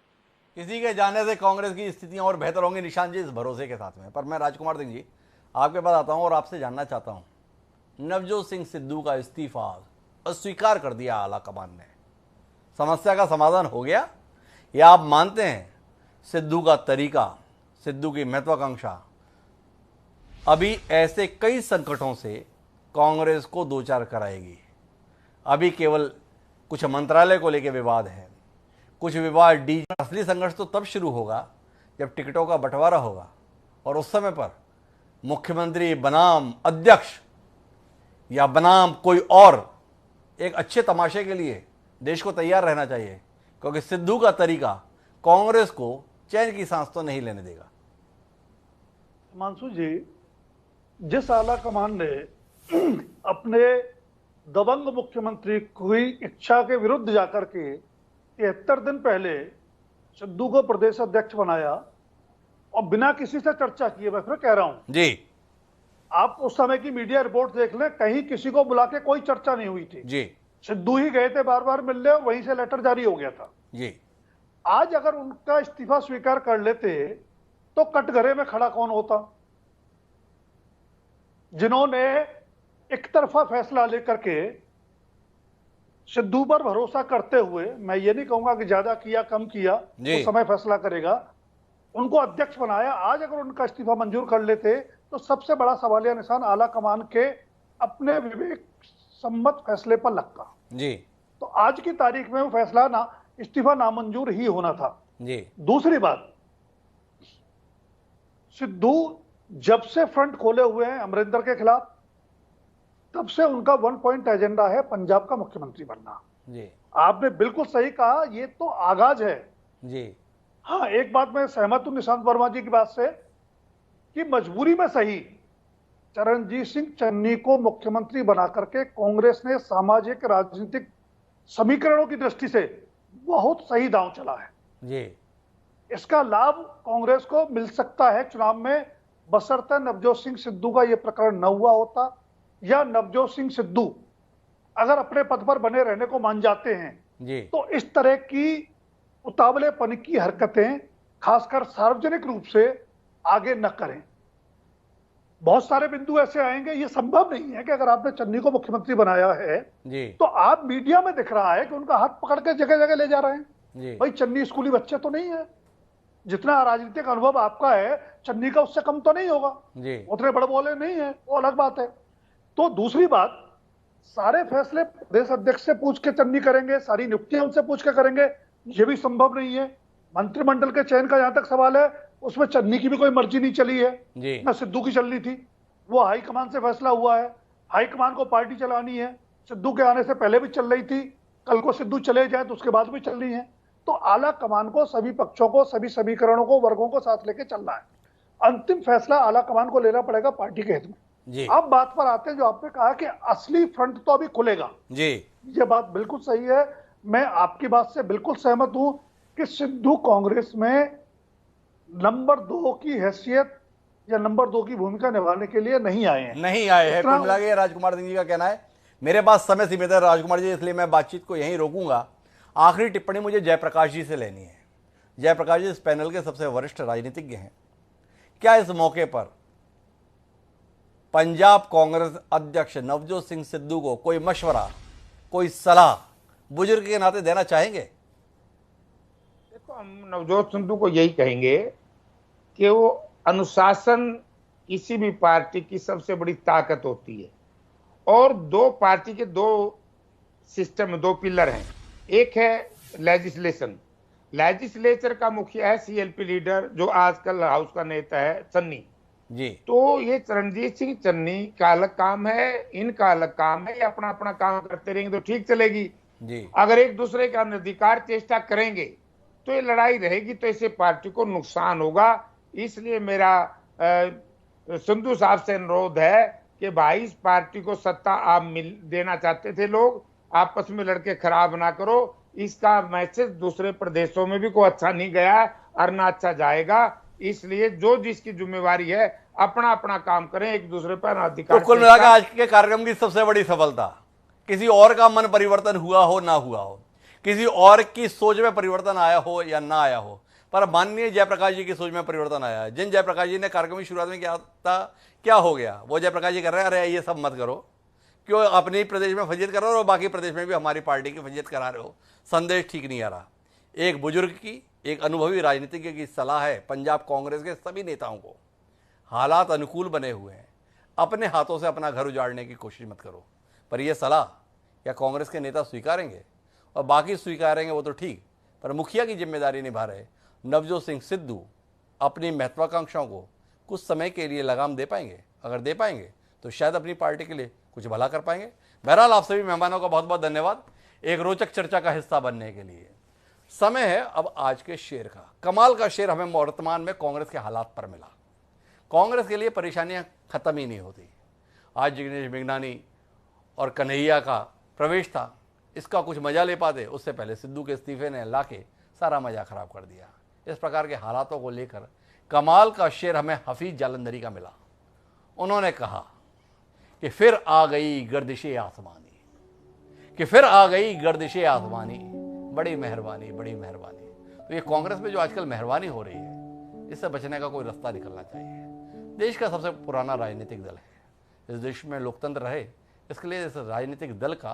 किसी के जाने से कांग्रेस की स्थितियां और बेहतर होंगी, निशान जी, इस भरोसे के साथ में। पर मैं राजकुमार सिंह जी आपके पास आता हूं और आपसे जानना चाहता हूं, नवजोत सिंह सिद्धू का इस्तीफा अस्वीकार कर दिया आला कमान ने, समस्या का समाधान हो गया, या आप मानते हैं सिद्धू का तरीका, सिद्धू की महत्वाकांक्षा अभी ऐसे कई संकटों से कांग्रेस को दो चार कराएगी? अभी केवल कुछ मंत्रालय को लेकर विवाद है, कुछ विवाद डीजी। असली संघर्ष तो तब शुरू होगा जब टिकटों का बंटवारा होगा, और उस समय पर मुख्यमंत्री बनाम अध्यक्ष या बनाम कोई और एक अच्छे तमाशे के लिए देश को तैयार रहना चाहिए, क्योंकि सिद्धू का तरीका कांग्रेस को चैन की सांस तो नहीं लेने देगा। हिमांशु जी, जिस आला कमान ने अपने दबंग मुख्यमंत्री की इच्छा के विरुद्ध जाकर के 73 दिन पहले सिद्धू को प्रदेश अध्यक्ष बनाया और बिना किसी से चर्चा किए, मैं फिर कह रहा हूं जी आप उस समय की मीडिया रिपोर्ट देख लें, कहीं किसी को बुला के कोई चर्चा नहीं हुई थी। जी सिद्धू ही गए थे बार बार मिलने, वहीं से लेटर जारी हो गया था। जी आज अगर उनका इस्तीफा स्वीकार कर लेते तो कटघरे में खड़ा कौन होता? जिन्होंने एक तरफा फैसला लेकर के सिद्धू पर भरोसा करते हुए, मैं ये नहीं कहूंगा कि ज्यादा किया कम किया, जी। उस समय फैसला करेगा, उनको अध्यक्ष बनाया। आज अगर उनका इस्तीफा मंजूर कर लेते तो सबसे बड़ा सवालिया निशान आला कमान के अपने विवेक सम्मत फैसले पर लगता। जी तो आज की तारीख में वो फैसला इस्तीफा नामंजूर ही होना था। जी दूसरी बात, सिद्धू जब से फ्रंट खोले हुए हैं अमरिंदर के खिलाफ, तब से उनका 1 पॉइंट एजेंडा है पंजाब का मुख्यमंत्री बनना। जी आपने बिल्कुल सही कहा, ये तो आगाज है। जी हाँ, एक बात मैं सहमत हूं निशांत वर्मा जी की बात से कि मजबूरी में सही चरणजीत सिंह चन्नी को मुख्यमंत्री बना करके कांग्रेस ने सामाजिक राजनीतिक समीकरणों की दृष्टि से बहुत सही दांव चला है। जी इसका लाभ कांग्रेस को मिल सकता है चुनाव में, बशर्ते नवजोत सिंह सिद्धू का यह प्रकरण न हुआ होता, या नवजोत सिंह सिद्धू अगर अपने पद पर बने रहने को मान जाते हैं जी तो इस तरह की उतावलेपन की हरकतें खासकर सार्वजनिक रूप से आगे न करें। बहुत सारे बिंदु ऐसे आएंगे, ये संभव नहीं है कि अगर आपने चन्नी को मुख्यमंत्री बनाया है जी तो आप मीडिया में दिख रहा है कि उनका हाथ पकड़ के जगह जगह ले जा रहे हैं। जी भाई चन्नी स्कूली बच्चे तो नहीं है, जितना राजनीतिक अनुभव आपका है चन्नी का उससे कम तो नहीं होगा, जी उतने बड़े बोले नहीं है, वो अलग बात है। तो दूसरी बात, सारे फैसले प्रदेश अध्यक्ष से पूछ के चन्नी करेंगे, सारी नियुक्तियां उनसे पूछ के करेंगे, ये भी संभव नहीं है। मंत्रिमंडल के चयन का जहां तक सवाल है, उसमें चन्नी की भी कोई मर्जी नहीं चली है, जी न सिद्धू की चलनी थी। वो हाईकमान से फैसला हुआ है, हाईकमान को पार्टी चलानी है, सिद्धू के आने से पहले भी चल रही थी, कल को सिद्धू चले जाए तो उसके बाद भी चल रही है। तो आला कमान को, सभी पक्षों को, सभी समीकरणों को, वर्गों को साथ लेके चलना है। अंतिम फैसला आला कमान को लेना पड़ेगा पार्टी के हित में। जी अब बात पर आते हैं जो आपने कहा कि असली फ्रंट तो अभी खुलेगा। जी ये बात बिल्कुल सही है, मैं आपकी बात से बिल्कुल सहमत हूं कि सिद्धू कांग्रेस में नंबर 2 की हैसियत या नंबर 2 की भूमिका निभाने के लिए नहीं आए हैं। नहीं आए हैं, इतना- कुल मिला के राजकुमार सिंह जी का कहना है। मेरे पास समय सीमित है राजकुमार जी, इसलिए मैं बातचीत को यहीं रोकूंगा। आखिरी टिप्पणी मुझे जयप्रकाश जी से लेनी है। जयप्रकाश जी इस पैनल के सबसे वरिष्ठ राजनीतिज्ञ हैं। क्या इस मौके पर पंजाब कांग्रेस अध्यक्ष नवजोत सिंह सिद्धू को कोई मशवरा, कोई सलाह बुजुर्ग के नाते देना चाहेंगे? देखो, हम नवजोत सिद्धू को यही कहेंगे कि वो अनुशासन किसी भी पार्टी की सबसे बड़ी ताकत होती है। और दो पार्टी के दो सिस्टम, दो पिलर हैं। एक है लेजिस्लेशन, लेजिस्लेचर का मुखिया है सीएलपी लीडर, जो आजकल हाउस का नेता है चन्नी जी तो ये चरणजीत सिंह चन्नी का अलग काम है, इनका अलग काम है। ये अपना अपना काम करते रहेंगे तो ठीक चलेगी। जी अगर एक दूसरे का अनधिकार चेष्टा करेंगे तो ये लड़ाई रहेगी, तो इससे पार्टी को नुकसान होगा। इसलिए मेरा सिद्धू साहब से अनुरोध है कि भाई इस पार्टी को सत्ता आप देना चाहते थे लोग, आपस में लड़के खराब ना करो। इसका मैसेज दूसरे प्रदेशों में भी कोई अच्छा नहीं गया और ना अच्छा जाएगा। इसलिए जो जिसकी जिम्मेवारी है अपना अपना काम करें, एक दूसरे पर अधिकार। तो कुल मिलाकर आज के कार्यक्रम की सबसे बड़ी सफलता, किसी और का मन परिवर्तन हुआ हो ना हुआ हो, किसी और की सोच में परिवर्तन आया हो या ना आया हो, पर माननीय जयप्रकाश जी की सोच में परिवर्तन आया है। जिन जयप्रकाश जी ने कार्यक्रम की शुरुआत में किया था, क्या हो गया? वो जयप्रकाश जी कर रहे हैं, अरे ये सब मत करो, क्यों अपने ही प्रदेश में फजीयत कर रहे हो और बाकी प्रदेश में भी हमारी पार्टी की फजीयत करा रहे हो। संदेश ठीक नहीं आ रहा। एक बुजुर्ग की, एक अनुभवी राजनीतिज्ञ की सलाह है पंजाब कांग्रेस के सभी नेताओं को, हालात अनुकूल बने हुए हैं, अपने हाथों से अपना घर उजाड़ने की कोशिश मत करो। पर यह सलाह क्या कांग्रेस के नेता स्वीकारेंगे? और बाकी स्वीकारेंगे वो तो ठीक, पर मुखिया की जिम्मेदारी निभा रहे नवजोत सिंह सिद्धू अपनी महत्वाकांक्षाओं को कुछ समय के लिए लगाम दे पाएंगे? अगर दे पाएंगे तो शायद अपनी पार्टी के लिए कुछ भला कर पाएंगे। बहरहाल आप सभी मेहमानों का बहुत बहुत धन्यवाद एक रोचक चर्चा का हिस्सा बनने के लिए। समय है अब आज के शेर का। कमाल का शेर हमें वर्तमान में कांग्रेस के हालात पर मिला। कांग्रेस के लिए परेशानियां खत्म ही नहीं होती। आज जिग्नेश मेघनानी और कन्हैया का प्रवेश था, इसका कुछ मजा ले पाते, उससे पहले सिद्धू के इस्तीफे ने लाके सारा मजा खराब कर दिया। इस प्रकार के हालातों को लेकर कमाल का शेर हमें हफीज जालंधरी का मिला। उन्होंने कहा कि फिर आ गई गर्दिशे आसमानी, कि फिर आ गई गर्दिशे आसमानी, बड़ी मेहरबानी, बड़ी मेहरबानी। तो ये कांग्रेस में जो आजकल मेहरबानी हो रही है, इससे बचने का कोई रास्ता निकलना चाहिए। देश का सबसे पुराना राजनीतिक दल है, इस देश में लोकतंत्र रहे, इसके लिए इस राजनीतिक दल का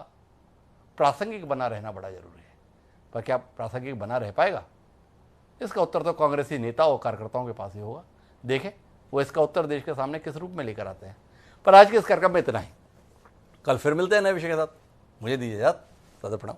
प्रासंगिक बना रहना बड़ा जरूरी है। पर क्या प्रासंगिक बना रह पाएगा? इसका उत्तर तो कांग्रेसी नेताओं और कार्यकर्ताओं के पास ही होगा। देखें वो इसका उत्तर देश के सामने किस रूप में लेकर आते हैं। पर आज के इस कार्यक्रम में इतना ही। कल फिर मिलते हैं नए विषय के साथ। मुझे दीजिए इजाजत। सदा प्रणाम।